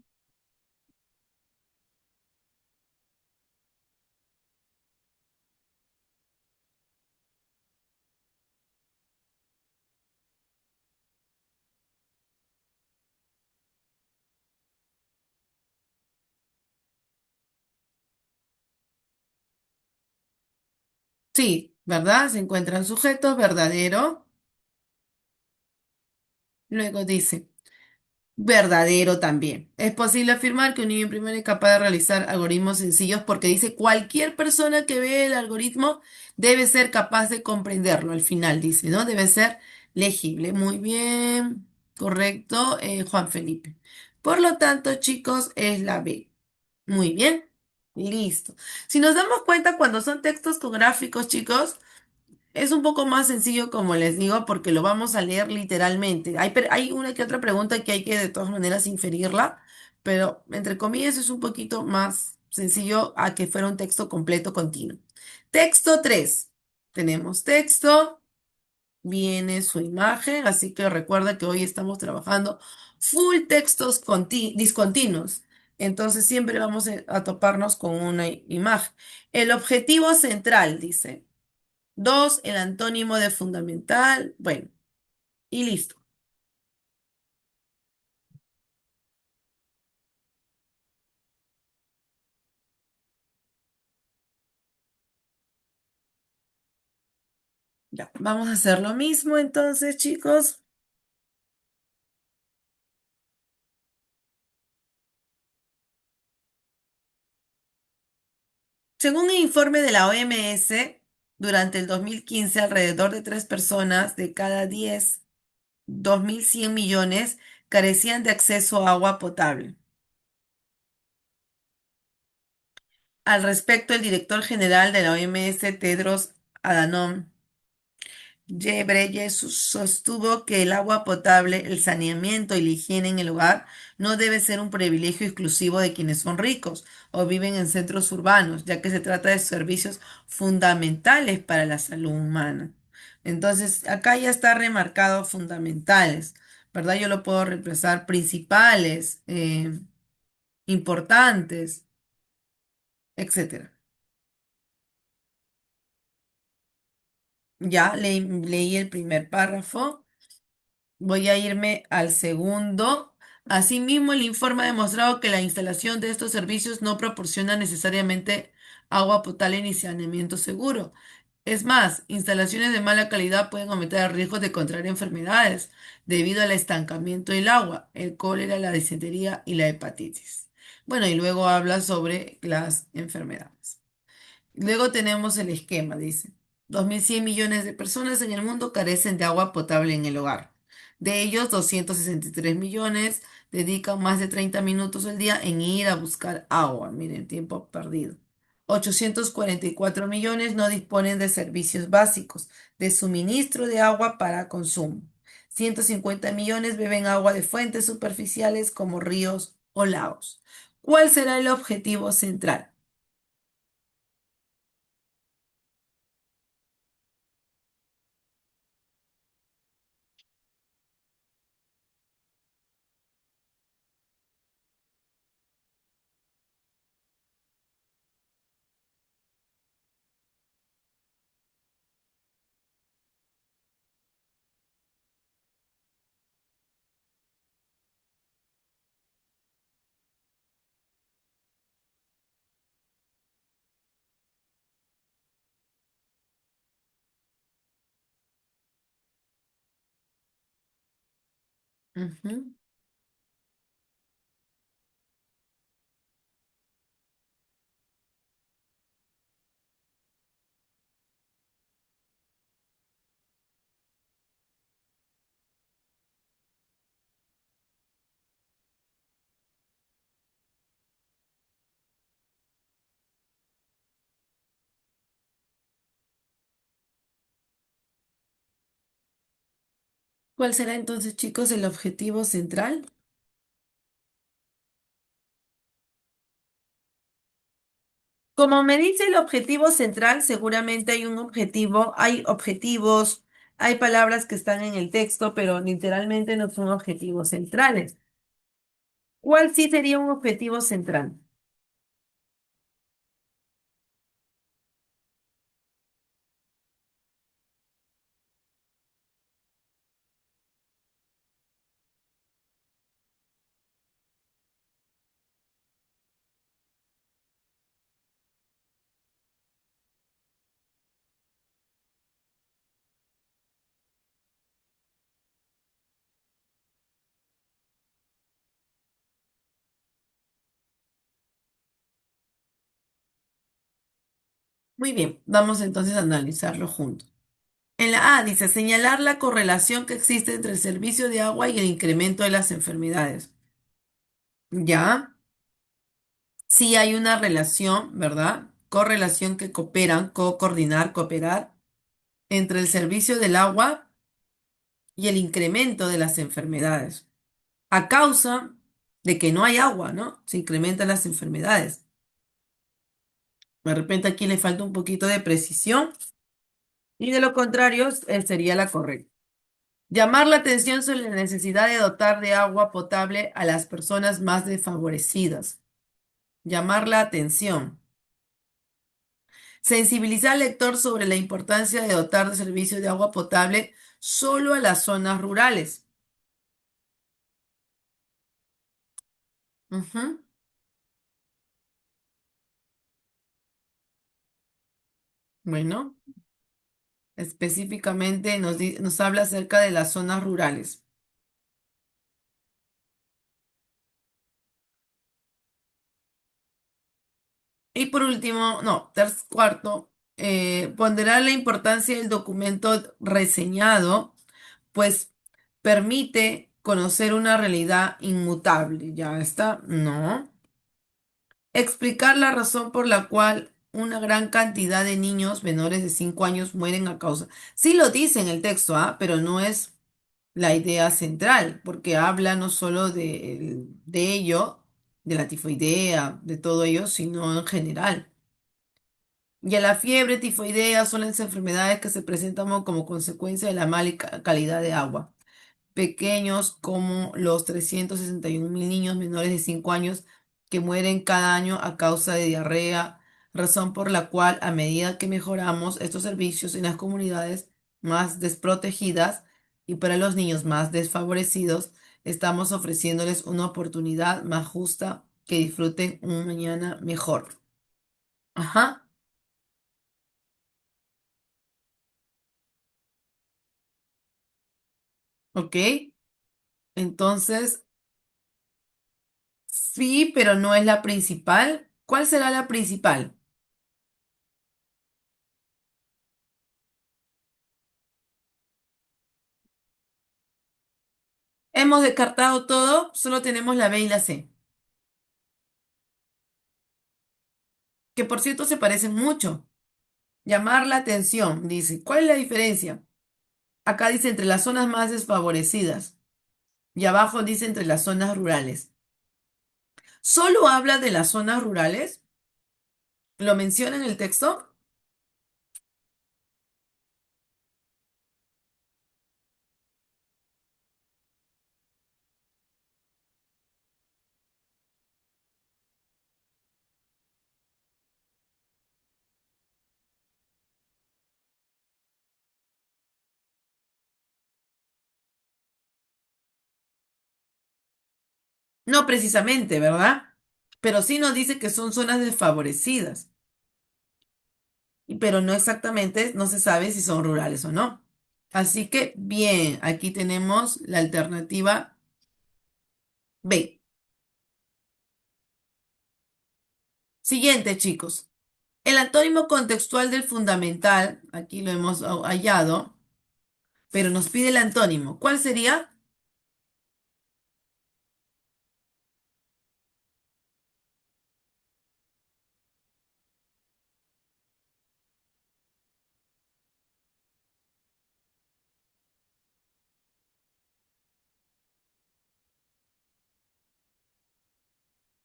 Sí, ¿verdad? Se encuentran sujetos, verdadero. Luego dice, verdadero también. Es posible afirmar que un niño primero es capaz de realizar algoritmos sencillos porque dice cualquier persona que ve el algoritmo debe ser capaz de comprenderlo. Al final dice, ¿no? Debe ser legible. Muy bien, correcto, Juan Felipe. Por lo tanto, chicos, es la B. Muy bien, listo. Si nos damos cuenta, cuando son textos con gráficos, chicos, es un poco más sencillo, como les digo, porque lo vamos a leer literalmente. Hay una que otra pregunta que hay que de todas maneras inferirla, pero entre comillas es un poquito más sencillo a que fuera un texto completo continuo. Texto 3. Tenemos texto, viene su imagen, así que recuerda que hoy estamos trabajando full textos discontinuos. Entonces siempre vamos a toparnos con una imagen. El objetivo central, dice. Dos, el antónimo de fundamental. Bueno, y listo. Ya, vamos a hacer lo mismo entonces, chicos. Según el informe de la OMS, durante el 2015, alrededor de 3 personas de cada 10, 2.100 millones, carecían de acceso a agua potable. Al respecto, el director general de la OMS, Tedros Adhanom sostuvo que el agua potable, el saneamiento y la higiene en el hogar no debe ser un privilegio exclusivo de quienes son ricos o viven en centros urbanos, ya que se trata de servicios fundamentales para la salud humana. Entonces, acá ya está remarcado fundamentales, ¿verdad? Yo lo puedo reemplazar principales, importantes, etcétera. Ya leí el primer párrafo. Voy a irme al segundo. Asimismo, el informe ha demostrado que la instalación de estos servicios no proporciona necesariamente agua potable ni saneamiento seguro. Es más, instalaciones de mala calidad pueden aumentar el riesgo de contraer enfermedades debido al estancamiento del agua, el cólera, la disentería y la hepatitis. Bueno, y luego habla sobre las enfermedades. Luego tenemos el esquema, dice. 2.100 millones de personas en el mundo carecen de agua potable en el hogar. De ellos, 263 millones dedican más de 30 minutos al día en ir a buscar agua. Miren, tiempo perdido. 844 millones no disponen de servicios básicos de suministro de agua para consumo. 150 millones beben agua de fuentes superficiales como ríos o lagos. ¿Cuál será el objetivo central? Ujú. ¿Cuál será entonces, chicos, el objetivo central? Como me dice el objetivo central, seguramente hay un objetivo, hay objetivos, hay palabras que están en el texto, pero literalmente no son objetivos centrales. ¿Cuál sí sería un objetivo central? Muy bien, vamos entonces a analizarlo juntos. En la A dice señalar la correlación que existe entre el servicio de agua y el incremento de las enfermedades. Ya, sí hay una relación, ¿verdad? Correlación que cooperan, coordinar, cooperar entre el servicio del agua y el incremento de las enfermedades. A causa de que no hay agua, ¿no? Se incrementan las enfermedades. De repente aquí le falta un poquito de precisión y de lo contrario sería la correcta. Llamar la atención sobre la necesidad de dotar de agua potable a las personas más desfavorecidas. Llamar la atención. Sensibilizar al lector sobre la importancia de dotar de servicio de agua potable solo a las zonas rurales. Ujú. Bueno, específicamente nos habla acerca de las zonas rurales. Y por último, no, cuarto, ponderar la importancia del documento reseñado, pues permite conocer una realidad inmutable. ¿Ya está? No. Explicar la razón por la cual una gran cantidad de niños menores de 5 años mueren a causa. Sí lo dice en el texto, ¿ah? Pero no es la idea central, porque habla no solo de ello, de la tifoidea, de todo ello, sino en general. Y a la fiebre tifoidea son las enfermedades que se presentan como consecuencia de la mala calidad de agua. Pequeños como los 361.000 niños menores de 5 años que mueren cada año a causa de diarrea, razón por la cual a medida que mejoramos estos servicios en las comunidades más desprotegidas y para los niños más desfavorecidos, estamos ofreciéndoles una oportunidad más justa que disfruten un mañana mejor. Ajá, ok. Entonces, sí, pero no es la principal. ¿Cuál será la principal? Hemos descartado todo, solo tenemos la B y la C, que por cierto se parecen mucho. Llamar la atención, dice. ¿Cuál es la diferencia? Acá dice entre las zonas más desfavorecidas y abajo dice entre las zonas rurales. ¿Solo habla de las zonas rurales? ¿Lo menciona en el texto? No precisamente, ¿verdad? Pero sí nos dice que son zonas desfavorecidas, pero no exactamente, no se sabe si son rurales o no. Así que, bien, aquí tenemos la alternativa B. Siguiente, chicos. El antónimo contextual del fundamental, aquí lo hemos hallado, pero nos pide el antónimo. ¿Cuál sería?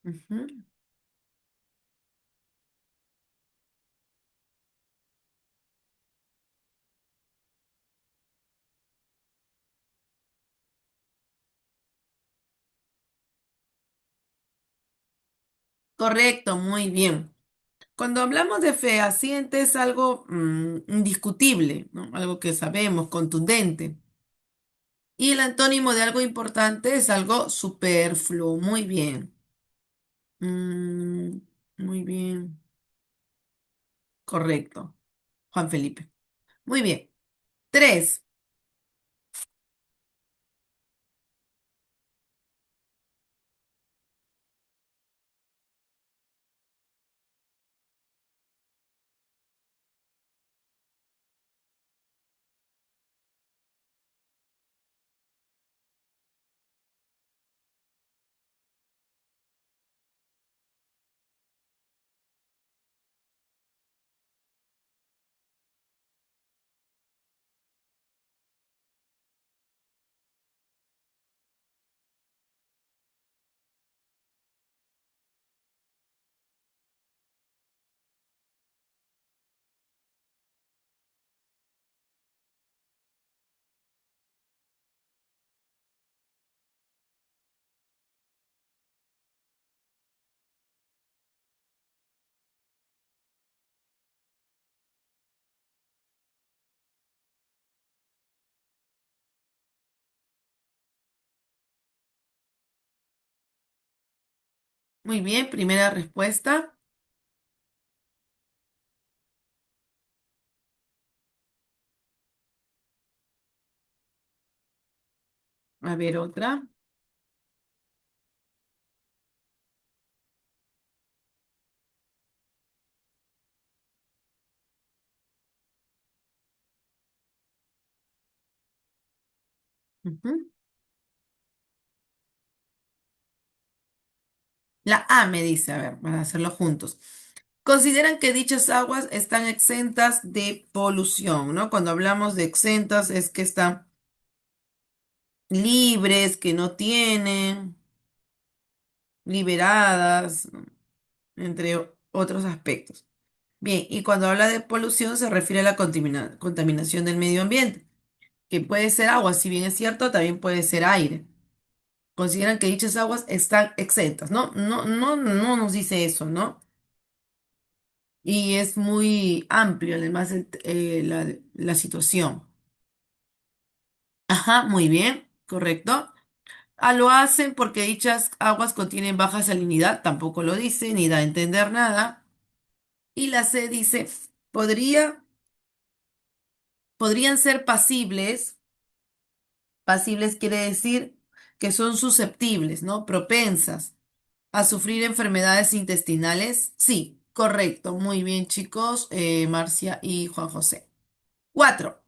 Ujú. Correcto, muy bien. Cuando hablamos de fehaciente es algo indiscutible, ¿no? Algo que sabemos, contundente. Y el antónimo de algo importante es algo superfluo. Muy bien. Mm, muy bien. Correcto. Juan Felipe. Muy bien. Tres. Muy bien, primera respuesta. A ver, otra. Ujú. La A me dice, a ver, para hacerlo juntos. Consideran que dichas aguas están exentas de polución, ¿no? Cuando hablamos de exentas es que están libres, que no tienen, liberadas, ¿no? Entre otros aspectos. Bien, y cuando habla de polución se refiere a la contaminación del medio ambiente, que puede ser agua, si bien es cierto, también puede ser aire. Consideran que dichas aguas están exentas, ¿no? No nos dice eso, ¿no? Y es muy amplio, además, la situación. Ajá, muy bien, correcto. Ah, lo hacen porque dichas aguas contienen baja salinidad, tampoco lo dice, ni da a entender nada. Y la C dice, podría, podrían ser pasibles. Pasibles quiere decir que son susceptibles, ¿no? Propensas a sufrir enfermedades intestinales. Sí, correcto. Muy bien, chicos. Marcia y Juan José. Cuatro.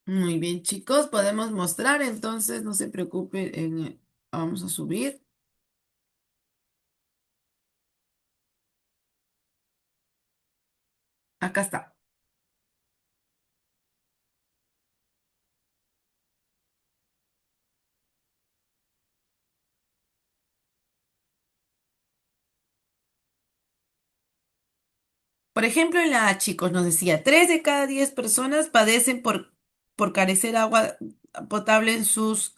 Muy bien, chicos. Podemos mostrar, entonces no se preocupen. Vamos a subir. Acá está. Por ejemplo, en la A, chicos, nos decía, 3 de cada 10 personas padecen por carecer agua potable en sus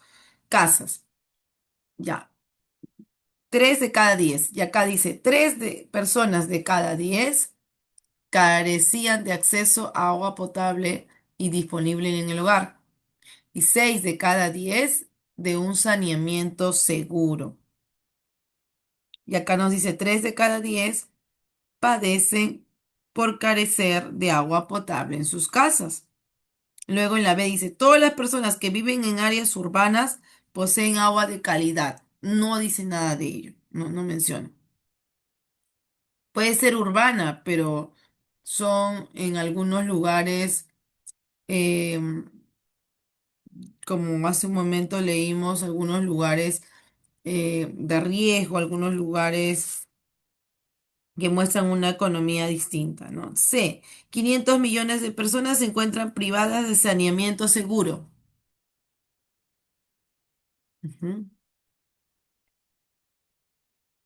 casas. Ya, 3 de cada 10. Y acá dice, 3 de personas de cada 10 carecían de acceso a agua potable y disponible en el hogar. Y 6 de cada 10 de un saneamiento seguro. Y acá nos dice, 3 de cada 10 padecen por carecer de agua potable en sus casas. Luego en la B dice, todas las personas que viven en áreas urbanas poseen agua de calidad. No dice nada de ello, no menciona. Puede ser urbana, pero son en algunos lugares, em, como hace un momento leímos, algunos lugares de riesgo, algunos lugares que muestran una economía distinta, ¿no? C, 500 millones de personas se encuentran privadas de saneamiento seguro. Ujú.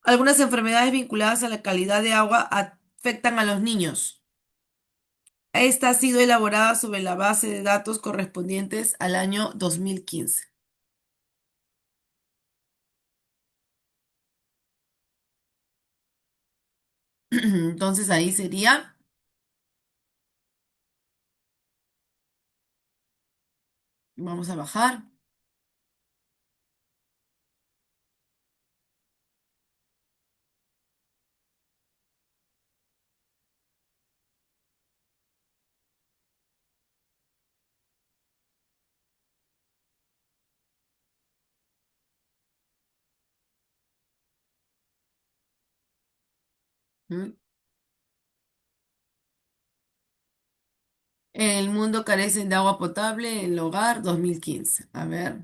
Algunas enfermedades vinculadas a la calidad de agua afectan a los niños. Esta ha sido elaborada sobre la base de datos correspondientes al año 2015. Entonces ahí sería, vamos a bajar. ¿Mm? El mundo carece de agua potable, el hogar 2015. A ver,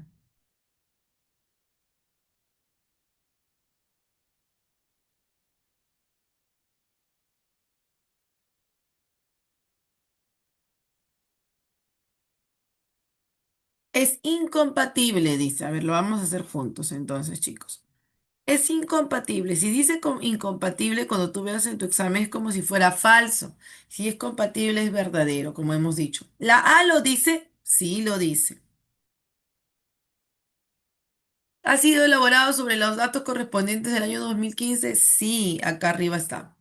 es incompatible, dice. A ver, lo vamos a hacer juntos entonces, chicos. Es incompatible. Si dice incompatible, cuando tú veas en tu examen es como si fuera falso. Si es compatible, es verdadero, como hemos dicho. ¿La A lo dice? Sí, lo dice. ¿Ha sido elaborado sobre los datos correspondientes del año 2015? Sí, acá arriba está.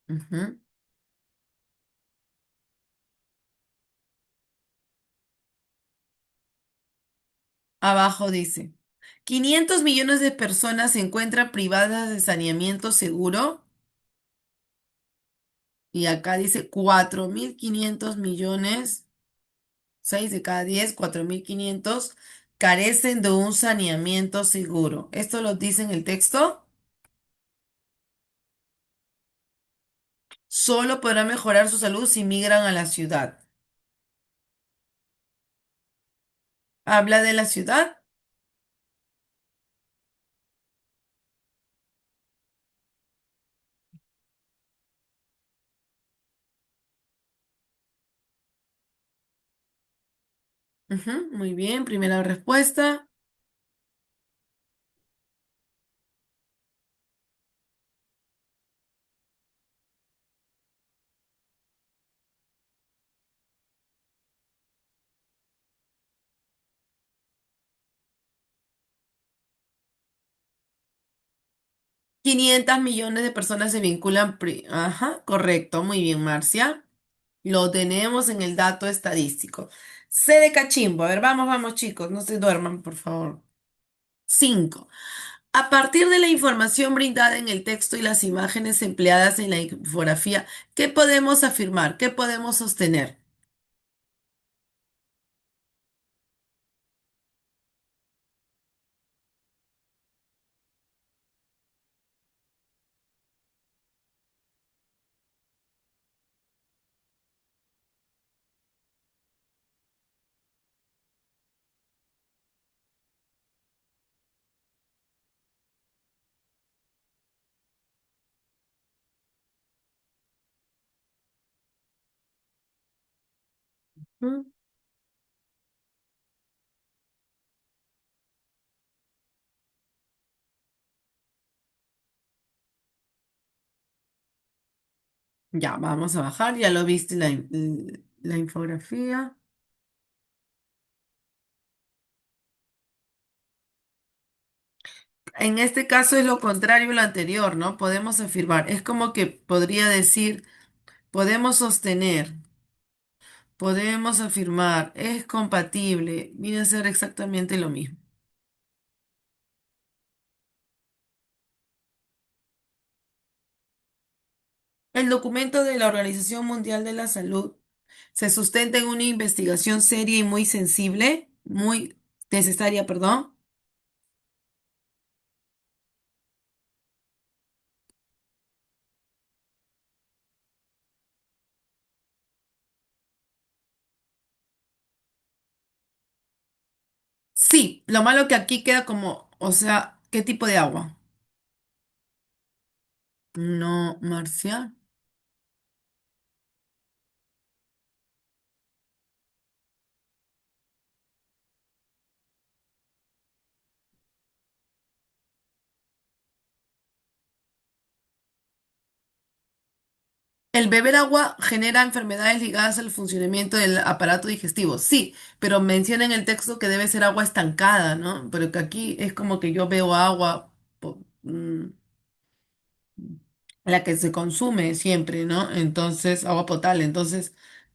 Ujú. Abajo dice, 500 millones de personas se encuentran privadas de saneamiento seguro. Y acá dice 4.500 millones, 6 de cada 10, 4.500 carecen de un saneamiento seguro. ¿Esto lo dice en el texto? Solo podrán mejorar su salud si migran a la ciudad. ¿Habla de la ciudad? Ujú, muy bien, primera respuesta. 500 millones de personas se vinculan. Ajá, correcto, muy bien, Marcia. Lo tenemos en el dato estadístico. C de cachimbo. A ver, vamos, vamos, chicos, no se duerman, por favor. 5. A partir de la información brindada en el texto y las imágenes empleadas en la infografía, ¿qué podemos afirmar? ¿Qué podemos sostener? ¿Mm? Ya, vamos a bajar, ya lo viste la infografía. En este caso es lo contrario a lo anterior, ¿no? Podemos afirmar. Es como que podría decir, podemos sostener, podemos afirmar, es compatible. Viene a ser exactamente lo mismo. El documento de la Organización Mundial de la Salud se sustenta en una investigación seria y muy sensible, muy necesaria, perdón. Sí, lo malo que aquí queda como, o sea, ¿qué tipo de agua? No, Marcia. El beber agua genera enfermedades ligadas al funcionamiento del aparato digestivo. Sí, pero menciona en el texto que debe ser agua estancada, ¿no? Pero que aquí es como que yo veo agua, la que se consume siempre, ¿no? Entonces, agua potable. Entonces,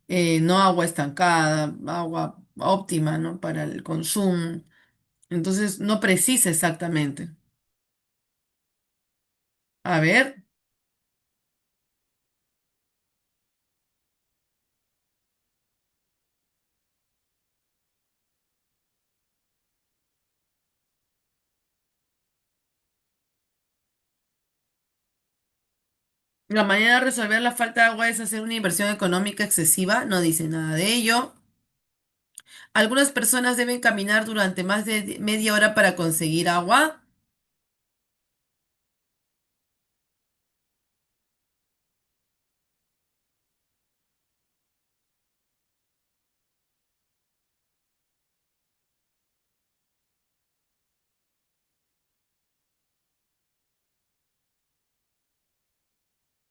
no agua estancada, agua óptima, ¿no? Para el consumo. Entonces, no precisa exactamente. A ver, la manera de resolver la falta de agua es hacer una inversión económica excesiva. No dice nada de ello. Algunas personas deben caminar durante más de media hora para conseguir agua.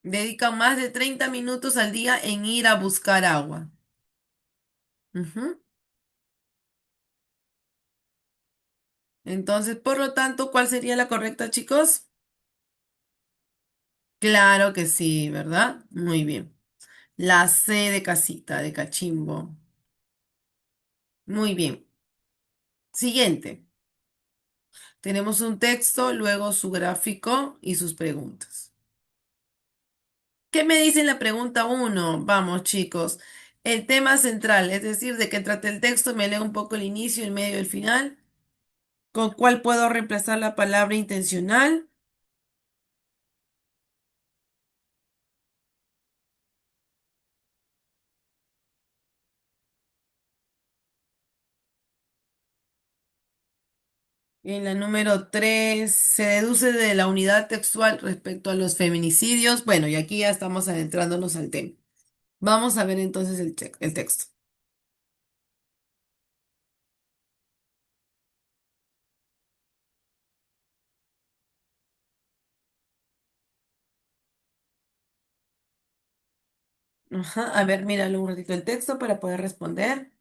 Dedican más de 30 minutos al día en ir a buscar agua. Ujú. Entonces, por lo tanto, ¿cuál sería la correcta, chicos? Claro que sí, ¿verdad? Muy bien. La C de casita, de cachimbo. Muy bien. Siguiente. Tenemos un texto, luego su gráfico y sus preguntas. ¿Qué me dice en la pregunta uno? Vamos, chicos. El tema central, es decir, de qué trata el texto, me leo un poco el inicio, el medio y el final. ¿Con cuál puedo reemplazar la palabra intencional? En la número 3 se deduce de la unidad textual respecto a los feminicidios. Bueno, y aquí ya estamos adentrándonos al tema. Vamos a ver entonces el texto. Ajá, a ver, míralo un ratito el texto para poder responder.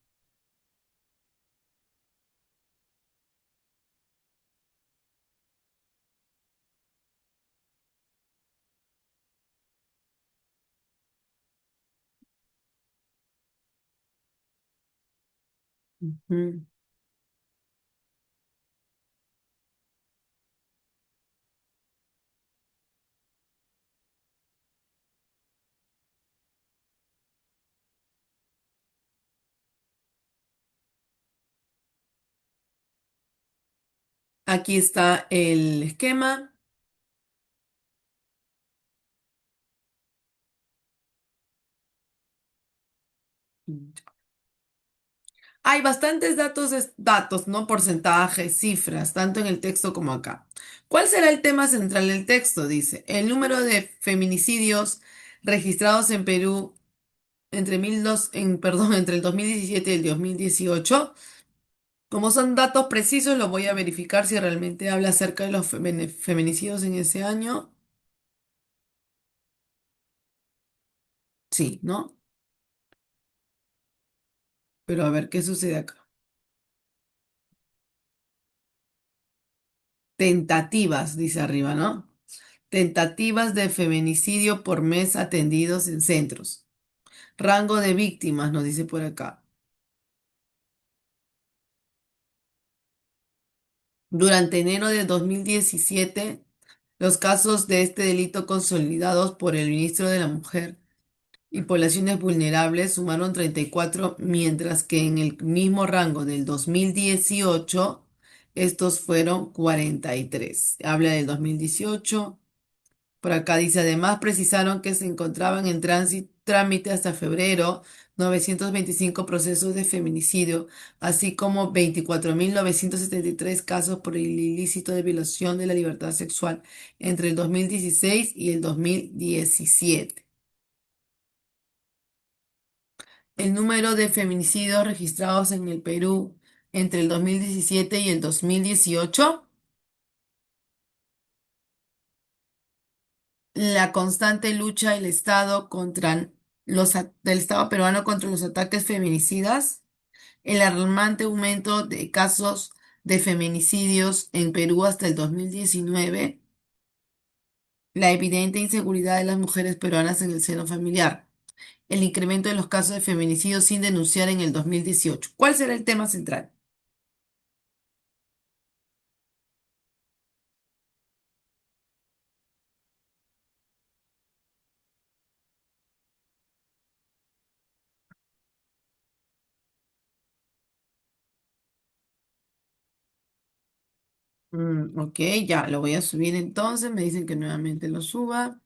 Ujú. Aquí está el esquema. Hay bastantes datos, datos, ¿no? Porcentajes, cifras, tanto en el texto como acá. ¿Cuál será el tema central del texto? Dice, el número de feminicidios registrados en Perú entre, perdón, entre el 2017 y el 2018. Como son datos precisos, lo voy a verificar si realmente habla acerca de los feminicidios en ese año. Sí, ¿no? Pero a ver qué sucede acá. Tentativas, dice arriba, ¿no? Tentativas de feminicidio por mes atendidos en centros. Rango de víctimas, nos dice por acá. Durante enero de 2017, los casos de este delito consolidados por el ministro de la Mujer y poblaciones vulnerables sumaron 34, mientras que en el mismo rango del 2018, estos fueron 43. Habla del 2018. Por acá dice, además precisaron que se encontraban en trámite hasta febrero 925 procesos de feminicidio, así como 24.973 casos por el ilícito de violación de la libertad sexual entre el 2016 y el 2017. El número de feminicidios registrados en el Perú entre el 2017 y el 2018. La constante lucha del Estado peruano contra los ataques feminicidas, el alarmante aumento de casos de feminicidios en Perú hasta el 2019, la evidente inseguridad de las mujeres peruanas en el seno familiar, el incremento de los casos de feminicidios sin denunciar en el 2018. ¿Cuál será el tema central? Ok, ya lo voy a subir entonces. Me dicen que nuevamente lo suba.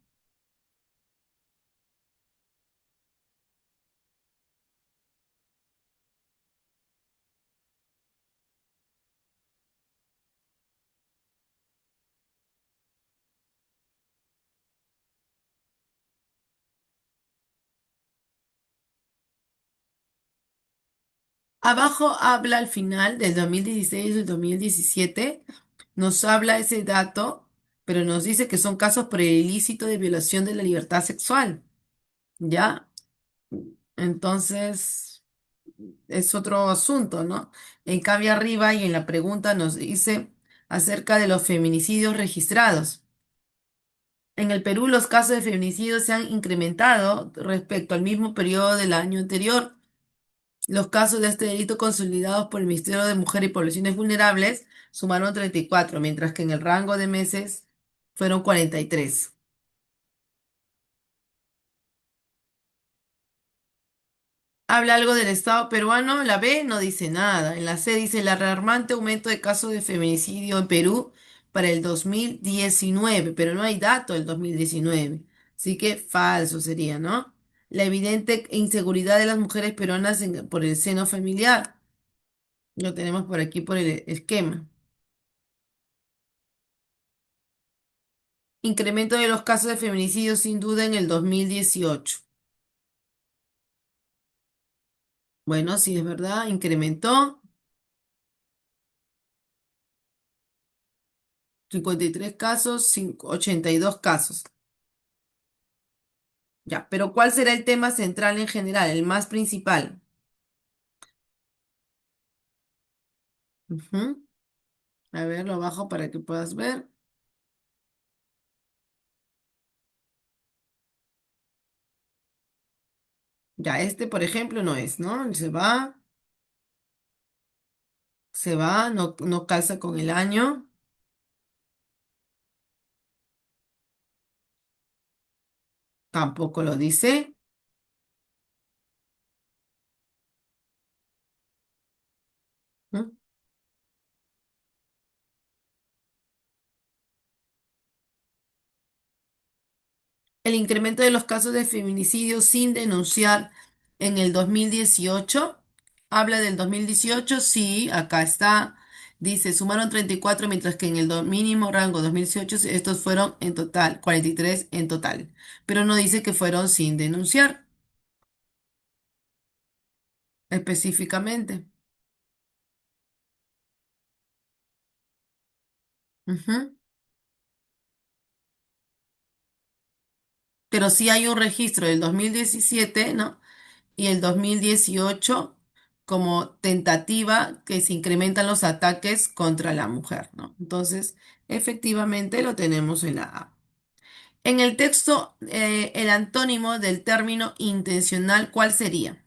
Abajo habla al final del 2016 y el 2017. Nos habla ese dato. pero nos dice que son casos por el ilícito de violación de la libertad sexual, ¿ya? Entonces, es otro asunto, ¿no? En cambio, arriba y en la pregunta nos dice acerca de los feminicidios registrados. En el Perú, los casos de feminicidio se han incrementado respecto al mismo periodo del año anterior. Los casos de este delito consolidados por el Ministerio de Mujer y Poblaciones Vulnerables sumaron 34, mientras que en el rango de meses fueron 43. Habla algo del Estado peruano, la B no dice nada. En la C dice el alarmante aumento de casos de feminicidio en Perú para el 2019, pero no hay dato del 2019. Así que falso sería, ¿no? La evidente inseguridad de las mujeres peruanas por el seno familiar. Lo tenemos por aquí por el esquema. Incremento de los casos de feminicidio sin duda en el 2018. Bueno, sí es verdad, incrementó 53 casos, 82 casos. Ya, pero ¿cuál será el tema central en general, el más principal? Ujú. A ver, lo bajo para que puedas ver. Ya, este, por ejemplo, no es, ¿no? No, no calza con el año, tampoco lo dice. ¿No? El incremento de los casos de feminicidio sin denunciar en el 2018. Habla del 2018, sí, acá está. Dice, sumaron 34, mientras que en el mínimo rango 2018 estos fueron en total, 43 en total. Pero no dice que fueron sin denunciar específicamente. Ujú. Pero sí hay un registro del 2017, ¿no? Y el 2018 como tentativa que se incrementan los ataques contra la mujer, ¿no? Entonces, efectivamente lo tenemos en la A. En el texto, el antónimo del término intencional, ¿cuál sería?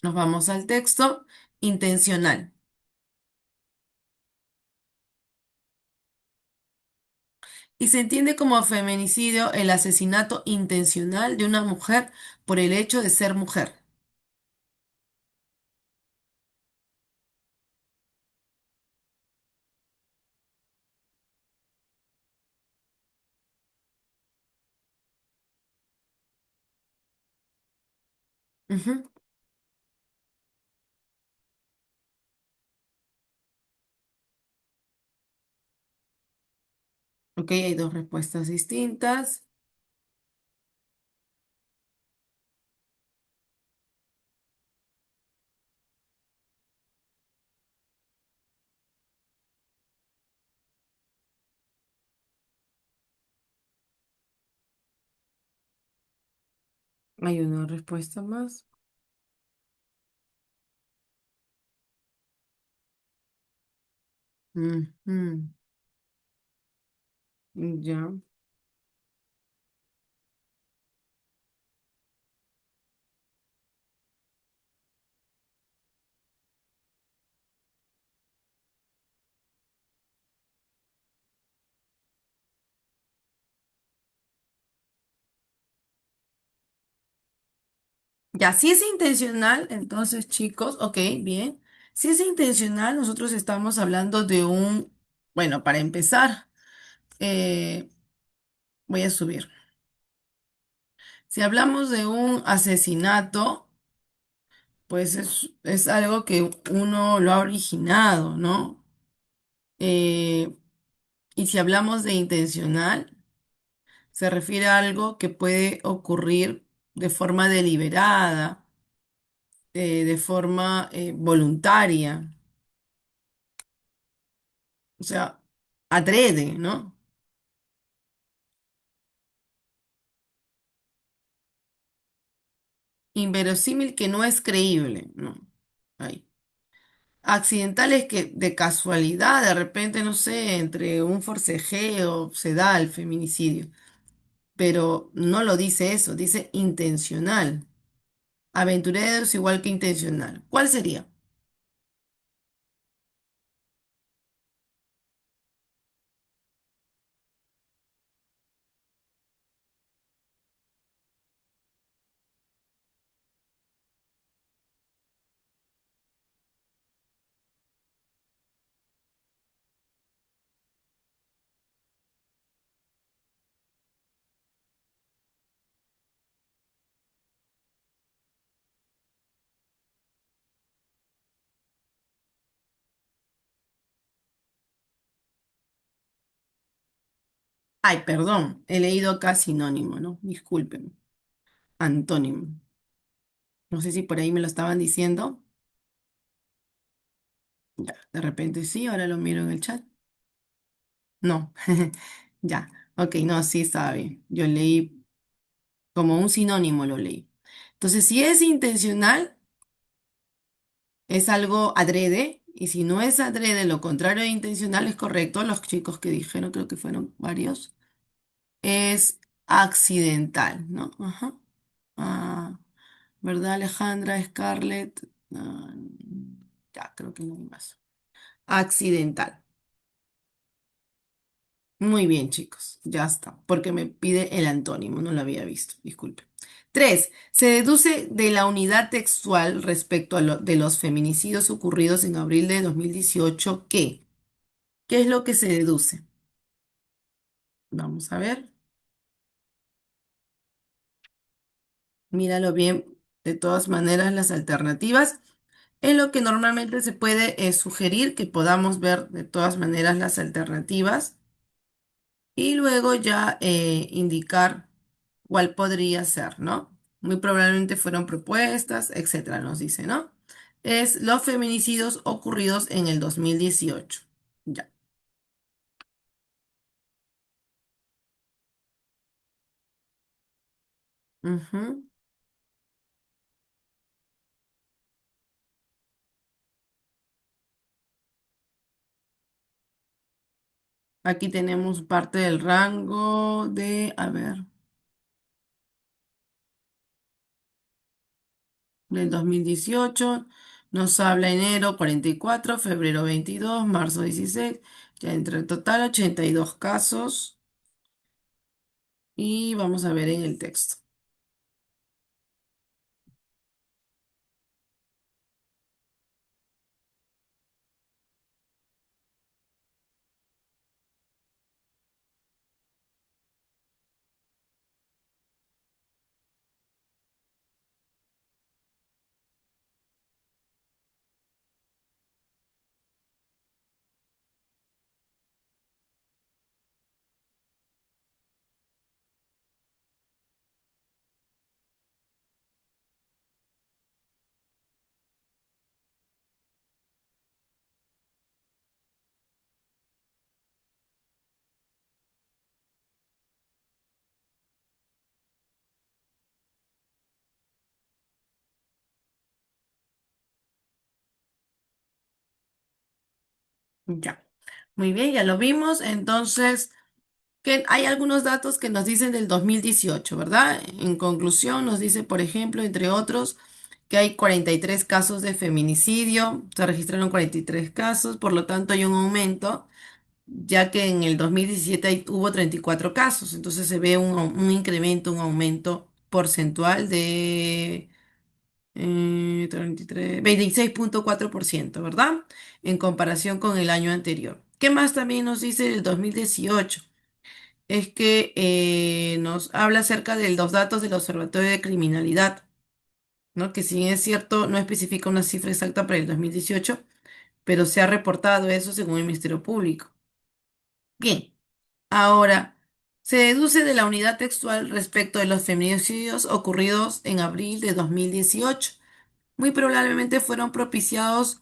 Nos vamos al texto intencional. Y se entiende como feminicidio el asesinato intencional de una mujer por el hecho de ser mujer. Ujú. Ok, hay dos respuestas distintas. Hay una respuesta más. Ujú. Ya. Ya, si es intencional, entonces chicos, ok, bien. Si es intencional, nosotros estamos hablando de bueno, para empezar, eh, voy a subir. Si hablamos de un asesinato, pues es algo que uno lo ha originado, ¿no? Eh, y si hablamos de intencional, se refiere a algo que puede ocurrir de forma deliberada, de forma voluntaria. O sea, adrede, ¿no? Inverosímil que no es creíble, ¿no? Ahí. Accidentales que de casualidad, de repente, no sé, entre un forcejeo se da el feminicidio, pero no lo dice eso, dice intencional. Aventurero es igual que intencional. ¿Cuál sería? Ay, perdón, he leído acá sinónimo, ¿no? Discúlpenme. Antónimo. No sé si por ahí me lo estaban diciendo. Ya, de repente sí, ahora lo miro en el chat. No, ya, ok, no, sí estaba bien. Yo leí como un sinónimo, lo leí. Entonces, si es intencional, es algo adrede, y si no es adrede, lo contrario de intencional es correcto. Los chicos que dijeron, creo que fueron varios, es accidental, ¿no? Ajá. Ah, ¿verdad, Alejandra, Scarlett? Ah, ya, creo que no hay más. Accidental. Muy bien, chicos, ya está, porque me pide el antónimo, no lo había visto, disculpe. 3. Se deduce de la unidad textual respecto a de los feminicidios ocurridos en abril de 2018 que, ¿qué es lo que se deduce? Vamos a ver, míralo bien, de todas maneras las alternativas. Es lo que normalmente se puede sugerir que podamos ver de todas maneras las alternativas y luego ya indicar cuál podría ser, ¿no? Muy probablemente fueron propuestas, etcétera, nos dice, ¿no? Es los feminicidios ocurridos en el 2018. Ya. Ujú. Aquí tenemos parte del rango de, a ver, del 2018. Nos habla enero 44, febrero 22, marzo 16. Ya entre el total 82 casos. Y vamos a ver en el texto. Ya. Muy bien, ya lo vimos. Entonces, que hay algunos datos que nos dicen del 2018, ¿verdad? En conclusión, nos dice, por ejemplo, entre otros, que hay 43 casos de feminicidio, se registraron 43 casos, por lo tanto hay un aumento, ya que en el 2017 hubo 34 casos, entonces se ve un incremento, un aumento porcentual de 33, 26,4%, ¿verdad? En comparación con el año anterior. ¿Qué más también nos dice el 2018? Es que nos habla acerca de los datos del Observatorio de Criminalidad, ¿no? Que si bien es cierto, no especifica una cifra exacta para el 2018, pero se ha reportado eso según el Ministerio Público. Bien, ahora, se deduce de la unidad textual respecto de los feminicidios ocurridos en abril de 2018. Muy probablemente fueron propiciados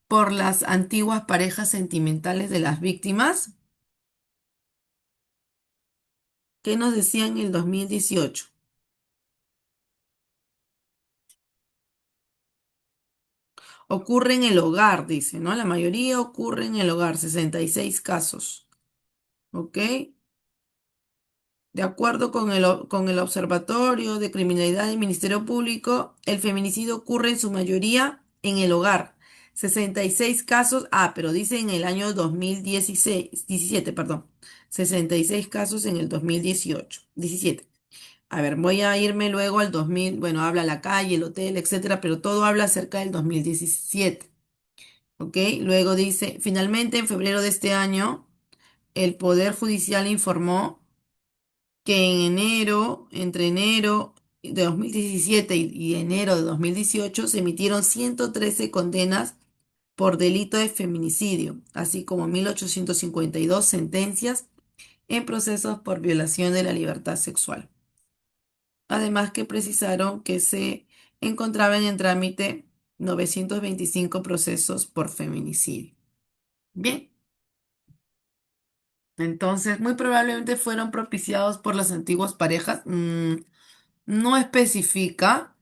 por las antiguas parejas sentimentales de las víctimas. ¿Qué nos decía en el 2018? Ocurre en el hogar, dice, ¿no? La mayoría ocurre en el hogar, 66 casos, ¿ok? De acuerdo con el Observatorio de Criminalidad del Ministerio Público, el feminicidio ocurre en su mayoría en el hogar. 66 casos, pero dice en el año 2016, 17, perdón. 66 casos en el 2018, 17. A ver, voy a irme luego al 2000, bueno, habla la calle, el hotel, etcétera, pero todo habla acerca del 2017, ¿ok? Luego dice, finalmente en febrero de este año, el Poder Judicial informó que entre enero de 2017 y enero de 2018 se emitieron 113 condenas por delito de feminicidio, así como 1.852 sentencias en procesos por violación de la libertad sexual. Además que precisaron que se encontraban en trámite 925 procesos por feminicidio. Bien, entonces muy probablemente fueron propiciados por las antiguas parejas. No especifica.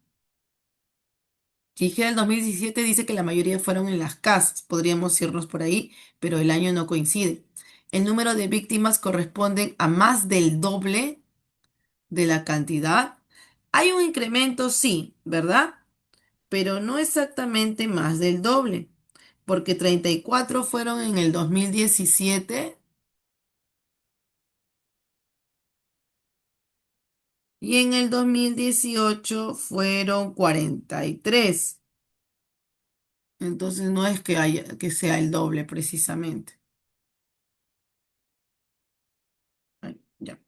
Si dijera el 2017 dice que la mayoría fueron en las casas, podríamos irnos por ahí, pero el año no coincide. El número de víctimas corresponden a más del doble de la cantidad. Hay un incremento, sí, ¿verdad? Pero no exactamente más del doble, porque 34 fueron en el 2017 y en el 2018 fueron 43. Entonces no es que que sea el doble precisamente. Ay, ya.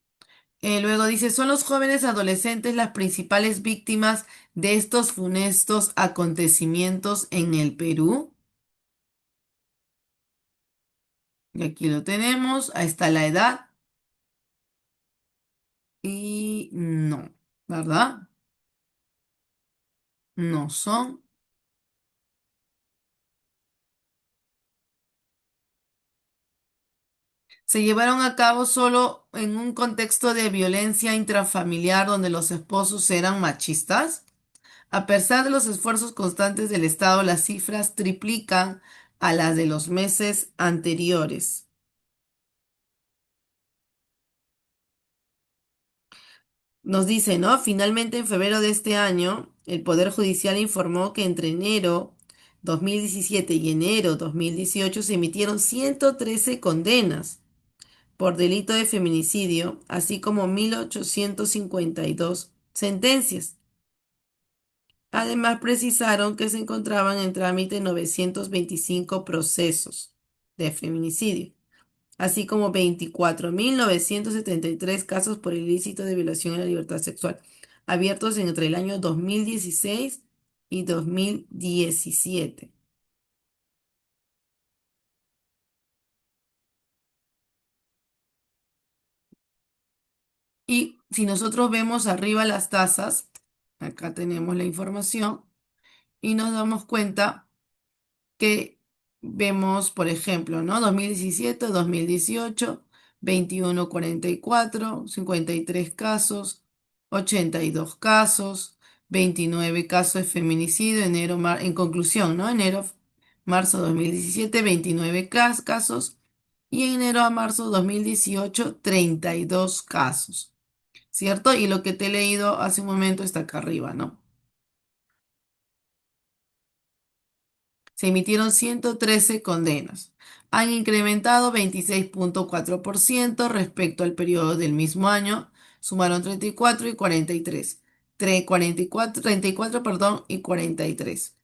Luego dice, ¿son los jóvenes adolescentes las principales víctimas de estos funestos acontecimientos en el Perú? Y aquí lo tenemos, ahí está la edad y no, ¿verdad? No son. Se llevaron a cabo solo en un contexto de violencia intrafamiliar donde los esposos eran machistas. A pesar de los esfuerzos constantes del Estado, las cifras triplican a las de los meses anteriores. Nos dice, ¿no? Finalmente, en febrero de este año, el Poder Judicial informó que entre enero 2017 y enero 2018 se emitieron 113 condenas por delito de feminicidio, así como 1.852 sentencias. Además, precisaron que se encontraban en trámite 925 procesos de feminicidio, así como 24.973 casos por ilícito de violación a la libertad sexual, abiertos entre el año 2016 y 2017. Y si nosotros vemos arriba las tasas, acá tenemos la información y nos damos cuenta que vemos, por ejemplo, ¿no? 2017, 2018, 21, 44, 53 casos, 82 casos, 29 casos de feminicidio, en conclusión, ¿no? Enero, marzo 2017, 29 casos y en enero a marzo 2018, 32 casos, ¿cierto? Y lo que te he leído hace un momento está acá arriba, ¿no? Se emitieron 113 condenas. Han incrementado 26,4% respecto al periodo del mismo año. Sumaron 34 y 43. 44, 34, perdón, y 43.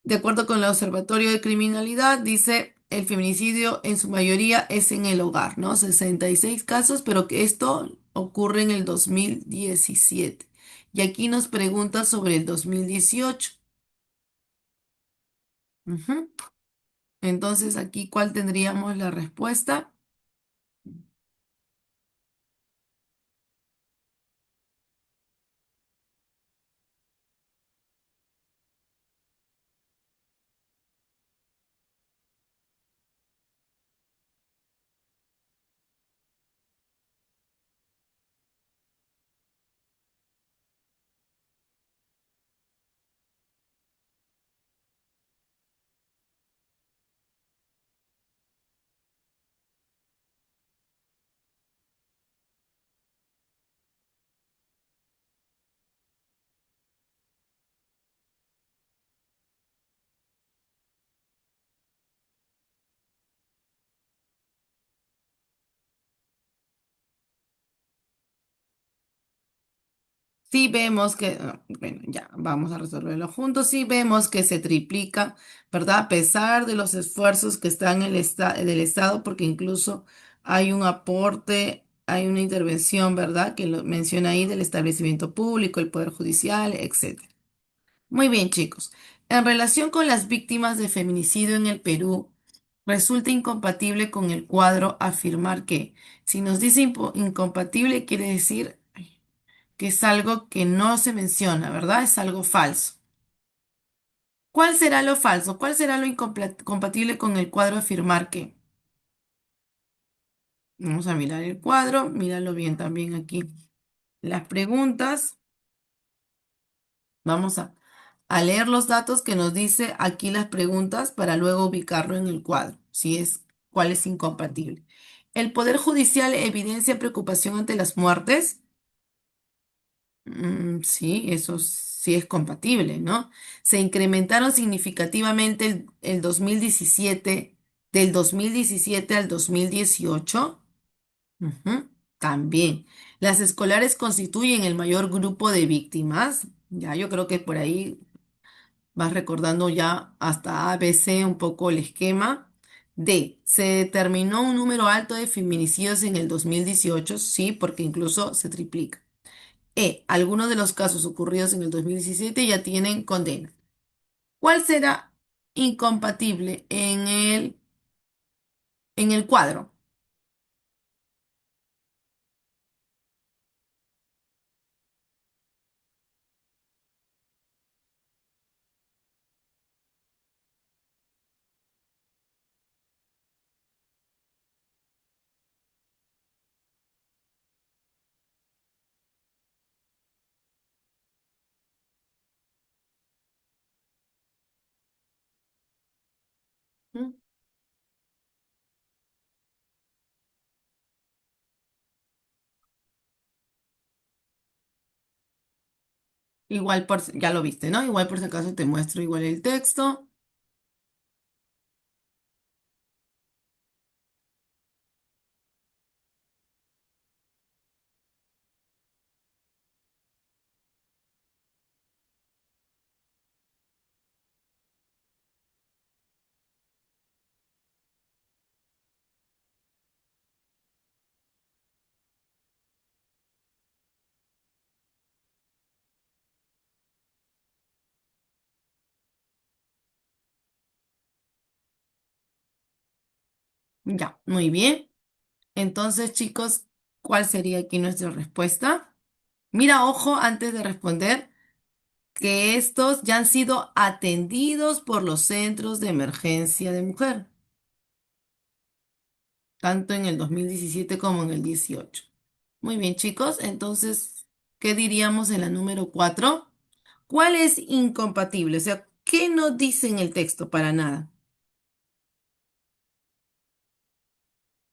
De acuerdo con el Observatorio de Criminalidad, dice el feminicidio en su mayoría es en el hogar, ¿no? 66 casos, pero que esto ocurre en el 2017. Y aquí nos pregunta sobre el 2018. Ujú. Entonces, aquí, ¿cuál tendríamos la respuesta? Sí vemos que, bueno, ya, vamos a resolverlo juntos. Sí vemos que se triplica, ¿verdad? A pesar de los esfuerzos que están en del Estado, porque incluso hay un aporte, hay una intervención, ¿verdad? Que lo menciona ahí del establecimiento público, el Poder Judicial, etcétera. Muy bien, chicos. En relación con las víctimas de feminicidio en el Perú, resulta incompatible con el cuadro afirmar que, si nos dice incompatible, quiere decir que es algo que no se menciona, ¿verdad? Es algo falso. ¿Cuál será lo falso? ¿Cuál será lo incompatible con el cuadro afirmar que? Vamos a mirar el cuadro, míralo bien también aquí. Las preguntas, vamos a leer los datos que nos dice aquí las preguntas para luego ubicarlo en el cuadro, si es cuál es incompatible. ¿El Poder Judicial evidencia preocupación ante las muertes? Sí, eso sí es compatible, ¿no? Se incrementaron significativamente el 2017, del 2017 al 2018. Ujú, también. Las escolares constituyen el mayor grupo de víctimas. Ya, yo creo que por ahí vas recordando ya hasta ABC un poco el esquema. D. Se determinó un número alto de feminicidios en el 2018, sí, porque incluso se triplica. Algunos de los casos ocurridos en el 2017 ya tienen condena. ¿Cuál será incompatible en el cuadro? ¿Mm? Igual ya lo viste, ¿no? Igual por si acaso te muestro igual el texto. Ya, muy bien. Entonces, chicos, ¿cuál sería aquí nuestra respuesta? Mira, ojo, antes de responder, que estos ya han sido atendidos por los centros de emergencia de mujer, tanto en el 2017 como en el 18. Muy bien, chicos. Entonces, ¿qué diríamos en la número 4? ¿Cuál es incompatible? O sea, ¿qué no dice en el texto para nada?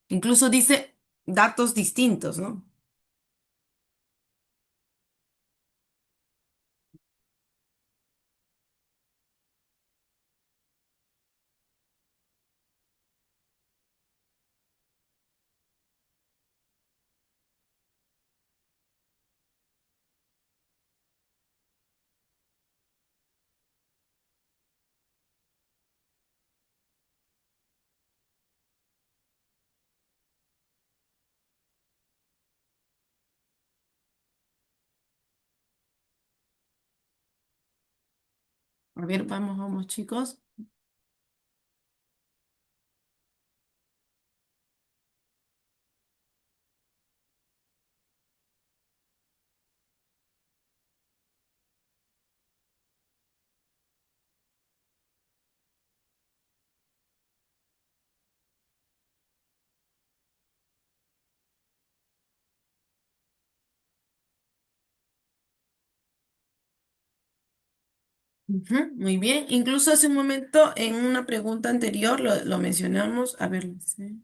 Incluso dice datos distintos, ¿no? A ver, vamos, chicos. Ujú, muy bien. Incluso hace un momento en una pregunta anterior lo mencionamos. A ver, sí.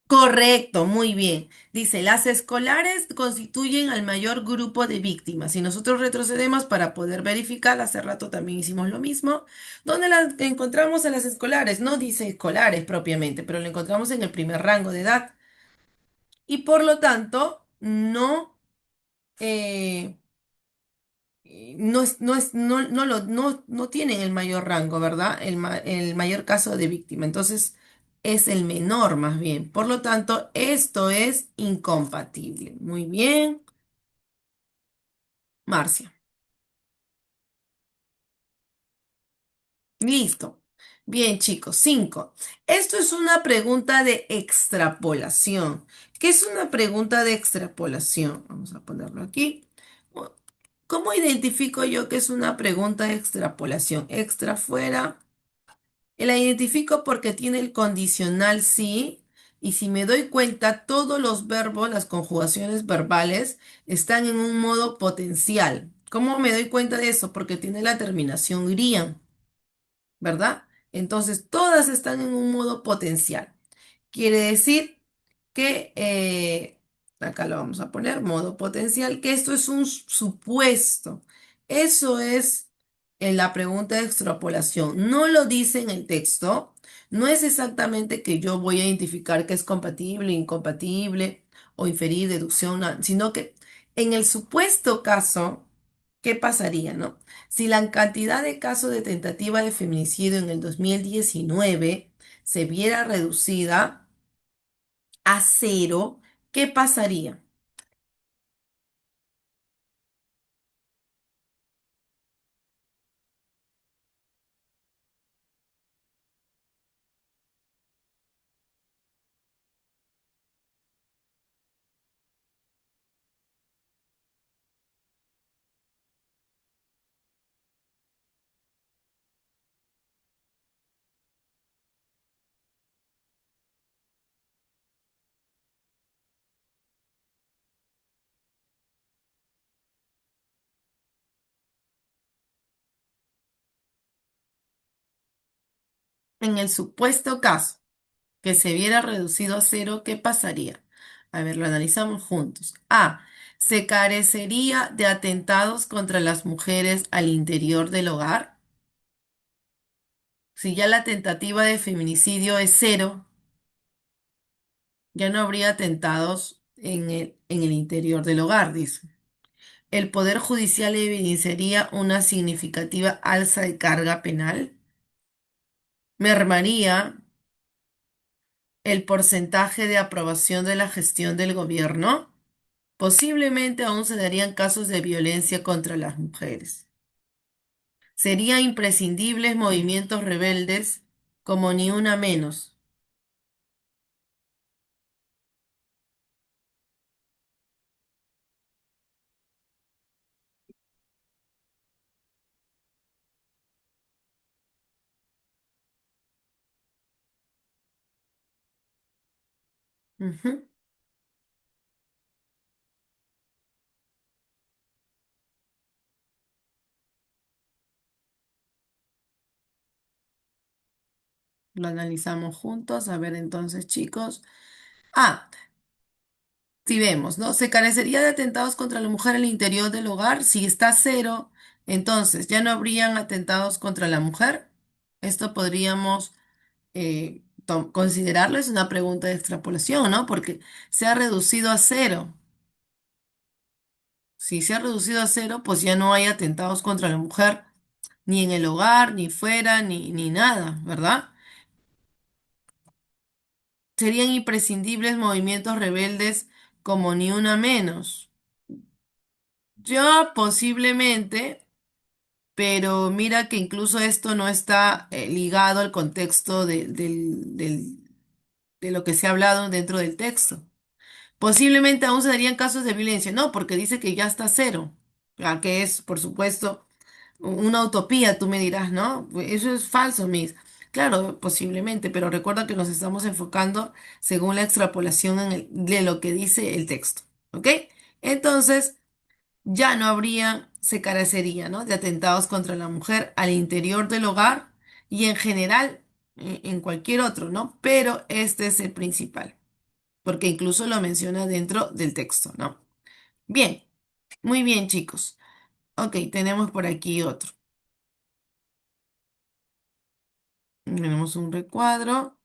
Correcto, muy bien. Dice, las escolares constituyen al mayor grupo de víctimas. Si nosotros retrocedemos para poder verificar, hace rato también hicimos lo mismo, donde las encontramos a las escolares, no dice escolares propiamente, pero lo encontramos en el primer rango de edad y por lo tanto no eh, no tienen el mayor rango, ¿verdad? El mayor caso de víctima. Entonces, es el menor más bien. Por lo tanto, esto es incompatible. Muy bien, Marcia. Listo. Bien, chicos. 5. Esto es una pregunta de extrapolación. ¿Qué es una pregunta de extrapolación? Vamos a ponerlo aquí. ¿Cómo identifico yo que es una pregunta de extrapolación? Extra fuera. La identifico porque tiene el condicional sí, y si me doy cuenta, todos los verbos, las conjugaciones verbales, están en un modo potencial. ¿Cómo me doy cuenta de eso? Porque tiene la terminación grían, ¿verdad? Entonces, todas están en un modo potencial. Quiere decir que, acá lo vamos a poner, modo potencial, que esto es un supuesto. Eso es en la pregunta de extrapolación. No lo dice en el texto. No es exactamente que yo voy a identificar que es compatible, incompatible o inferir, deducción, sino que en el supuesto caso, ¿qué pasaría, no? Si la cantidad de casos de tentativa de feminicidio en el 2019 se viera reducida a cero, ¿qué pasaría? En el supuesto caso que se viera reducido a cero, ¿qué pasaría? A ver, lo analizamos juntos. A. Se carecería de atentados contra las mujeres al interior del hogar. Si ya la tentativa de feminicidio es cero, ya no habría atentados en el interior del hogar, dice. El Poder Judicial evidenciaría una significativa alza de carga penal. Mermaría el porcentaje de aprobación de la gestión del gobierno. Posiblemente aún se darían casos de violencia contra las mujeres. Serían imprescindibles movimientos rebeldes como ni una menos. Ujú. Lo analizamos juntos. A ver entonces, chicos. Ah, si vemos, ¿no? Se carecería de atentados contra la mujer en el interior del hogar. Si está cero, entonces ya no habrían atentados contra la mujer. Esto podríamos considerarlo, es una pregunta de extrapolación, ¿no? Porque se ha reducido a cero. Si se ha reducido a cero, pues ya no hay atentados contra la mujer, ni en el hogar, ni fuera, ni nada, ¿verdad? Serían imprescindibles movimientos rebeldes como ni una menos. Yo posiblemente, pero mira que incluso esto no está ligado al contexto de lo que se ha hablado dentro del texto. Posiblemente aún se darían casos de violencia, no, porque dice que ya está cero, que es, por supuesto, una utopía, tú me dirás, ¿no? Eso es falso, Miss. Claro, posiblemente, pero recuerda que nos estamos enfocando según la extrapolación de lo que dice el texto, ¿ok? Entonces, ya no habría, se carecería, ¿no? De atentados contra la mujer al interior del hogar y en general en cualquier otro, ¿no? Pero este es el principal, porque incluso lo menciona dentro del texto, ¿no? Bien, muy bien, chicos. Ok, tenemos por aquí otro. Tenemos un recuadro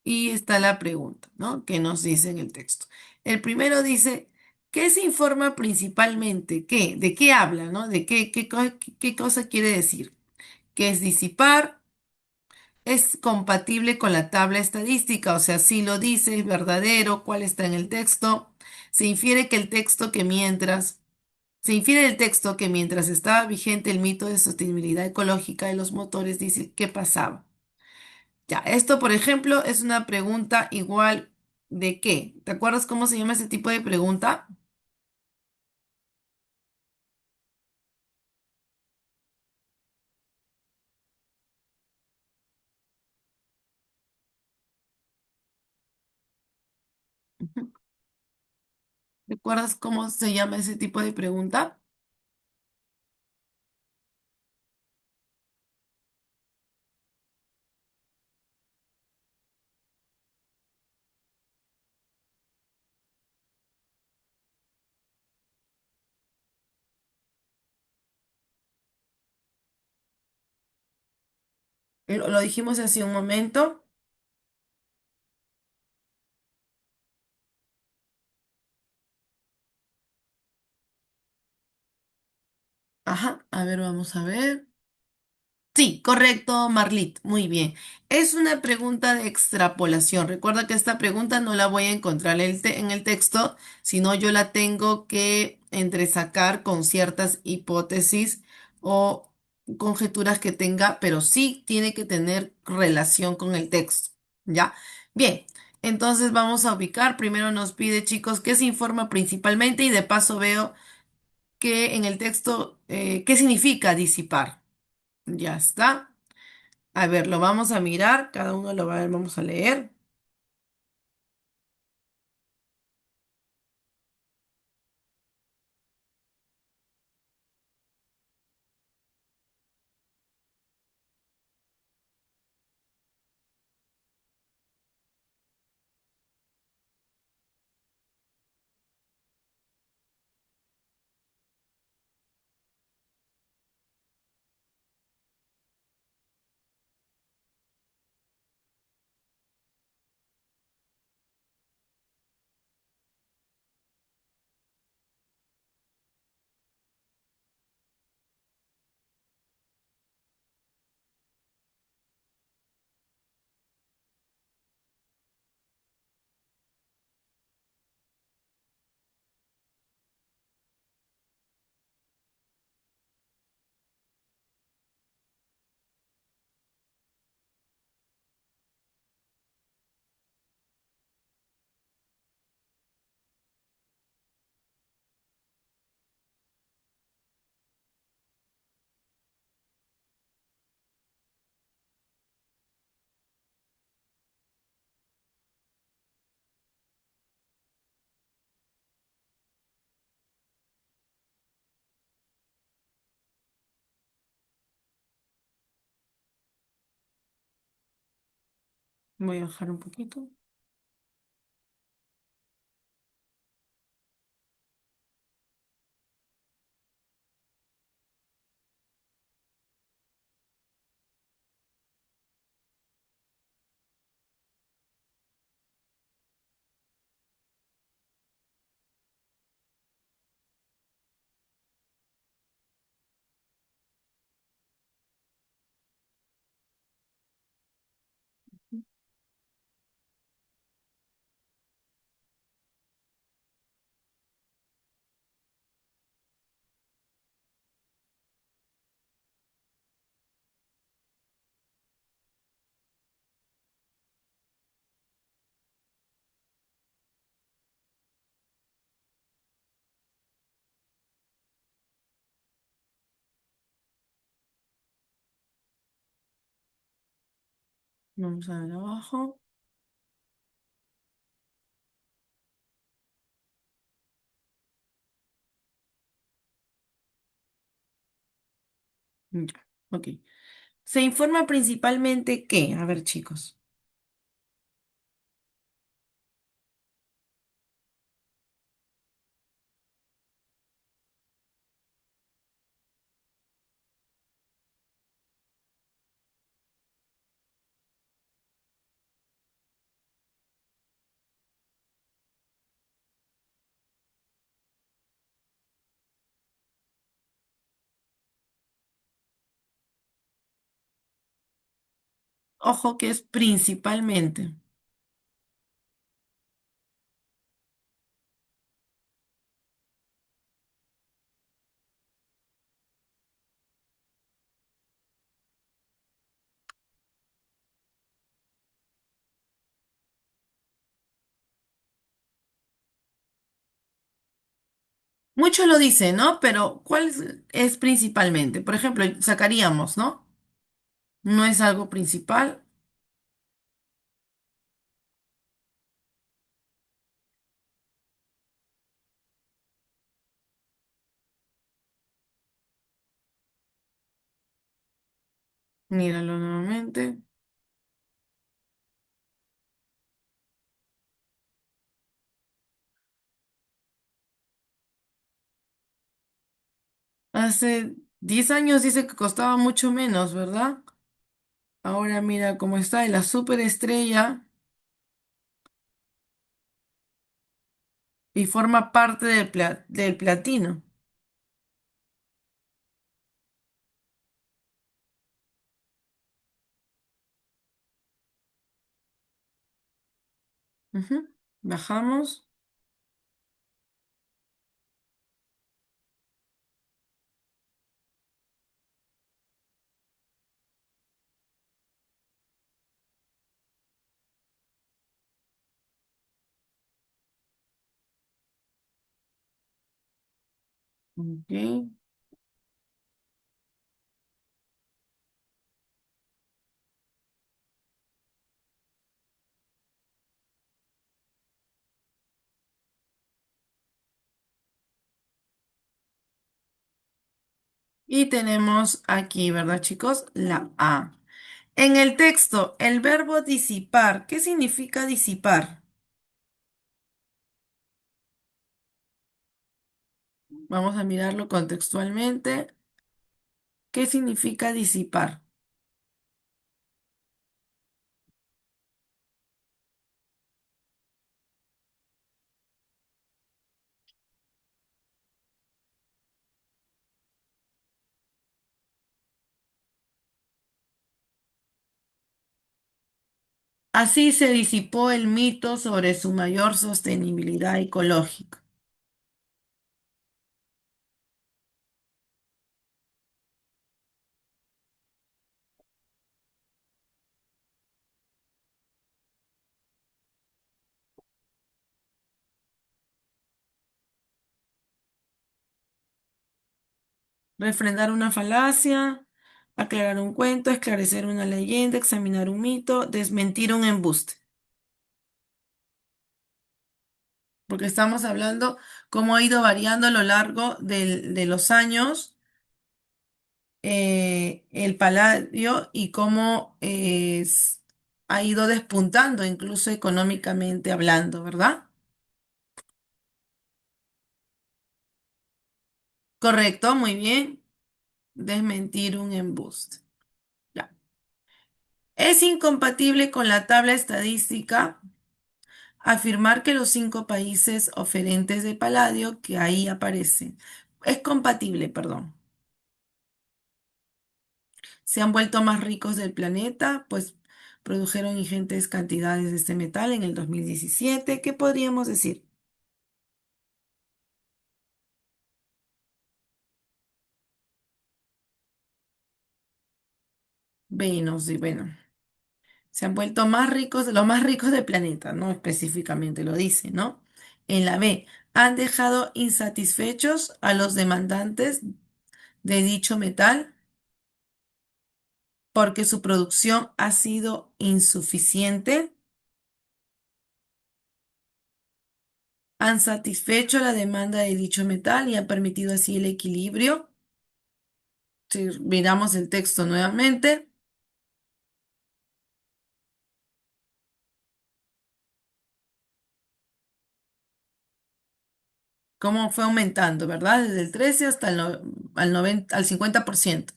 y está la pregunta, ¿no? Que nos dice en el texto. El primero dice, ¿Qué se informa principalmente? ¿Qué? ¿De qué habla, no? ¿De qué cosa quiere decir? ¿Qué es disipar? Es compatible con la tabla estadística, o sea, si lo dice, es verdadero, cuál está en el texto. Se infiere que el texto que mientras, Se infiere del texto que mientras estaba vigente el mito de sostenibilidad ecológica de los motores diésel, ¿qué pasaba? Ya, esto, por ejemplo, es una pregunta igual de qué. ¿Te acuerdas cómo se llama ese tipo de pregunta? Ujú. ¿Recuerdas cómo se llama ese tipo de pregunta? Lo dijimos hace un momento. Ajá, a ver, vamos a ver. Sí, correcto, Marlit. Muy bien. Es una pregunta de extrapolación. Recuerda que esta pregunta no la voy a encontrar en el texto, sino yo la tengo que entresacar con ciertas hipótesis o conjeturas que tenga, pero sí tiene que tener relación con el texto. ¿Ya? Bien. Entonces vamos a ubicar. Primero nos pide, chicos, qué se informa principalmente y de paso veo que en el texto, ¿qué significa disipar? Ya está. A ver, lo vamos a mirar, cada uno vamos a leer. Voy a bajar un poquito. Vamos a ver abajo. Ya, ok. Se informa principalmente que, a ver, chicos. Ojo que es principalmente. Muchos lo dicen, ¿no? Pero ¿cuál es principalmente? Por ejemplo, sacaríamos, ¿no? No es algo principal. Míralo nuevamente. Hace 10 años dice que costaba mucho menos, ¿verdad? Ahora mira cómo está y la superestrella y forma parte del platino. Ujú. Bajamos. Ok. Y tenemos aquí, ¿verdad, chicos? La A. En el texto, el verbo disipar, ¿qué significa disipar? Vamos a mirarlo contextualmente. ¿Qué significa disipar? Así se disipó el mito sobre su mayor sostenibilidad ecológica. Refrendar una falacia, aclarar un cuento, esclarecer una leyenda, examinar un mito, desmentir un embuste. Porque estamos hablando cómo ha ido variando a lo largo de los años el paladio y cómo ha ido despuntando, incluso económicamente hablando, ¿verdad? Correcto, muy bien. Desmentir un embuste. Ya. Es incompatible con la tabla estadística afirmar que los 5 países oferentes de paladio que ahí aparecen. Es compatible, perdón. Se han vuelto más ricos del planeta, pues produjeron ingentes cantidades de este metal en el 2017. ¿Qué podríamos decir? Venus, y bueno, se han vuelto más ricos, los más ricos del planeta, no específicamente lo dice, ¿no? En la B, han dejado insatisfechos a los demandantes de dicho metal porque su producción ha sido insuficiente, han satisfecho la demanda de dicho metal y han permitido así el equilibrio. Si miramos el texto nuevamente, cómo fue aumentando, ¿verdad? Desde el 13 hasta al 90, al 50%.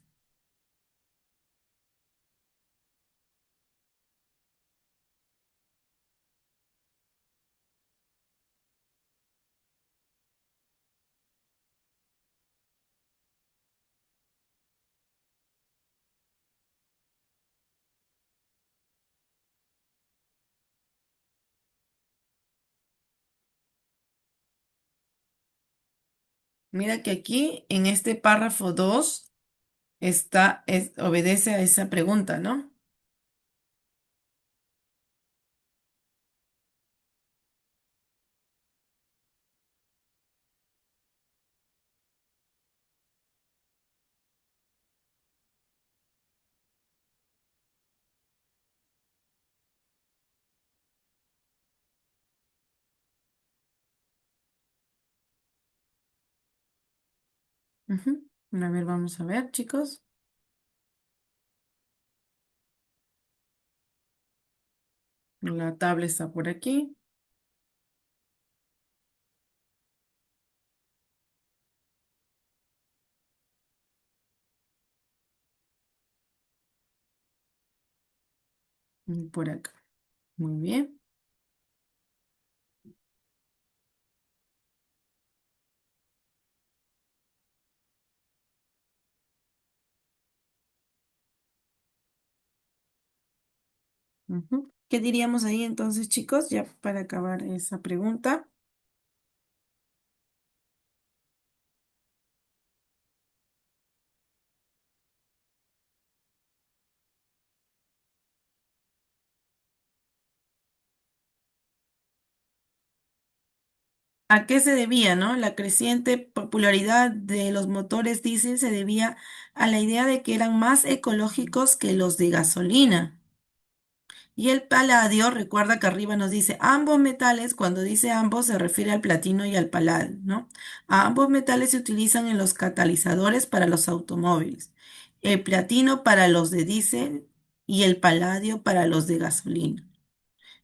Mira que aquí en este párrafo 2 obedece a esa pregunta, ¿no? Ujú. A ver, vamos a ver, chicos. La tabla está por aquí y por acá. Muy bien. Ujú. ¿Qué diríamos ahí entonces, chicos? Ya para acabar esa pregunta. ¿A qué se debía, no? La creciente popularidad de los motores diésel se debía a la idea de que eran más ecológicos que los de gasolina. Y el paladio, recuerda que arriba nos dice ambos metales, cuando dice ambos se refiere al platino y al paladio, ¿no? Ambos metales se utilizan en los catalizadores para los automóviles. El platino para los de diésel y el paladio para los de gasolina.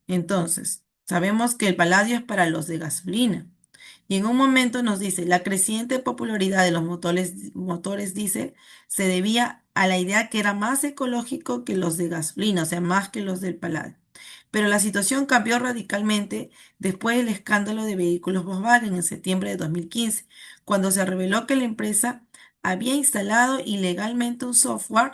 Entonces, sabemos que el paladio es para los de gasolina. Y en un momento nos dice, la creciente popularidad de los motores diésel se debía a la idea que era más ecológico que los de gasolina, o sea, más que los del paladio. Pero la situación cambió radicalmente después del escándalo de vehículos Volkswagen en septiembre de 2015, cuando se reveló que la empresa había instalado ilegalmente un software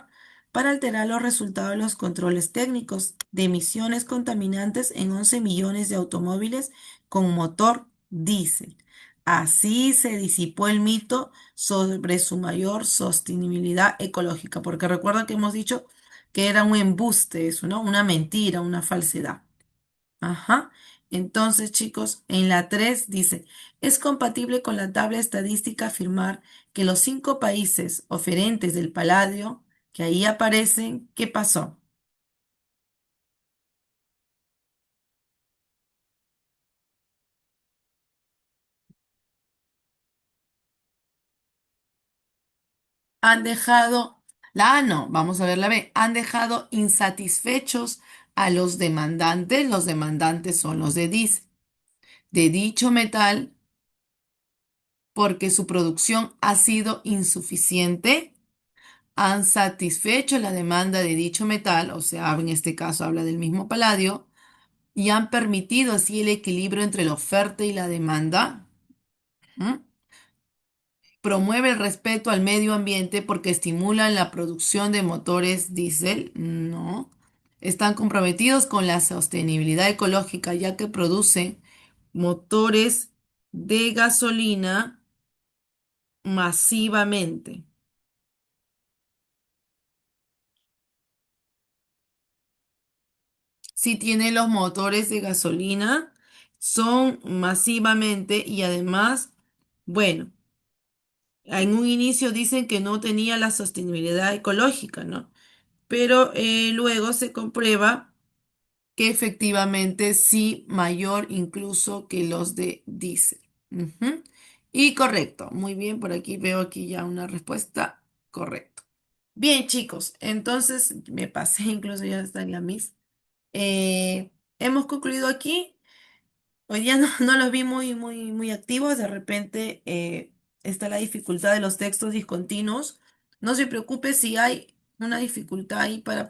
para alterar los resultados de los controles técnicos de emisiones contaminantes en 11 millones de automóviles con motor diésel. Así se disipó el mito sobre su mayor sostenibilidad ecológica, porque recuerda que hemos dicho que era un embuste eso, ¿no? Una mentira, una falsedad. Ajá. Entonces, chicos, en la 3 dice, es compatible con la tabla estadística afirmar que los 5 países oferentes del paladio que ahí aparecen, ¿qué pasó? Han dejado, la A no, vamos a ver la B, han dejado insatisfechos a los demandantes son los de diésel, de dicho metal porque su producción ha sido insuficiente, han satisfecho la demanda de dicho metal, o sea, en este caso habla del mismo paladio, y han permitido así el equilibrio entre la oferta y la demanda. ¿M? Promueve el respeto al medio ambiente porque estimulan la producción de motores diésel. No. Están comprometidos con la sostenibilidad ecológica ya que producen motores de gasolina masivamente. Si tiene los motores de gasolina, son masivamente y además, bueno, en un inicio dicen que no tenía la sostenibilidad ecológica, ¿no? Pero luego se comprueba que efectivamente sí, mayor incluso que los de diésel. Ujú. Y correcto, muy bien, por aquí veo aquí ya una respuesta correcta. Bien, chicos, entonces me pasé, incluso ya está en la mis. Hemos concluido aquí. Hoy día no, no los vi muy activos. De repente está la dificultad de los textos discontinuos. No se preocupe si hay una dificultad ahí para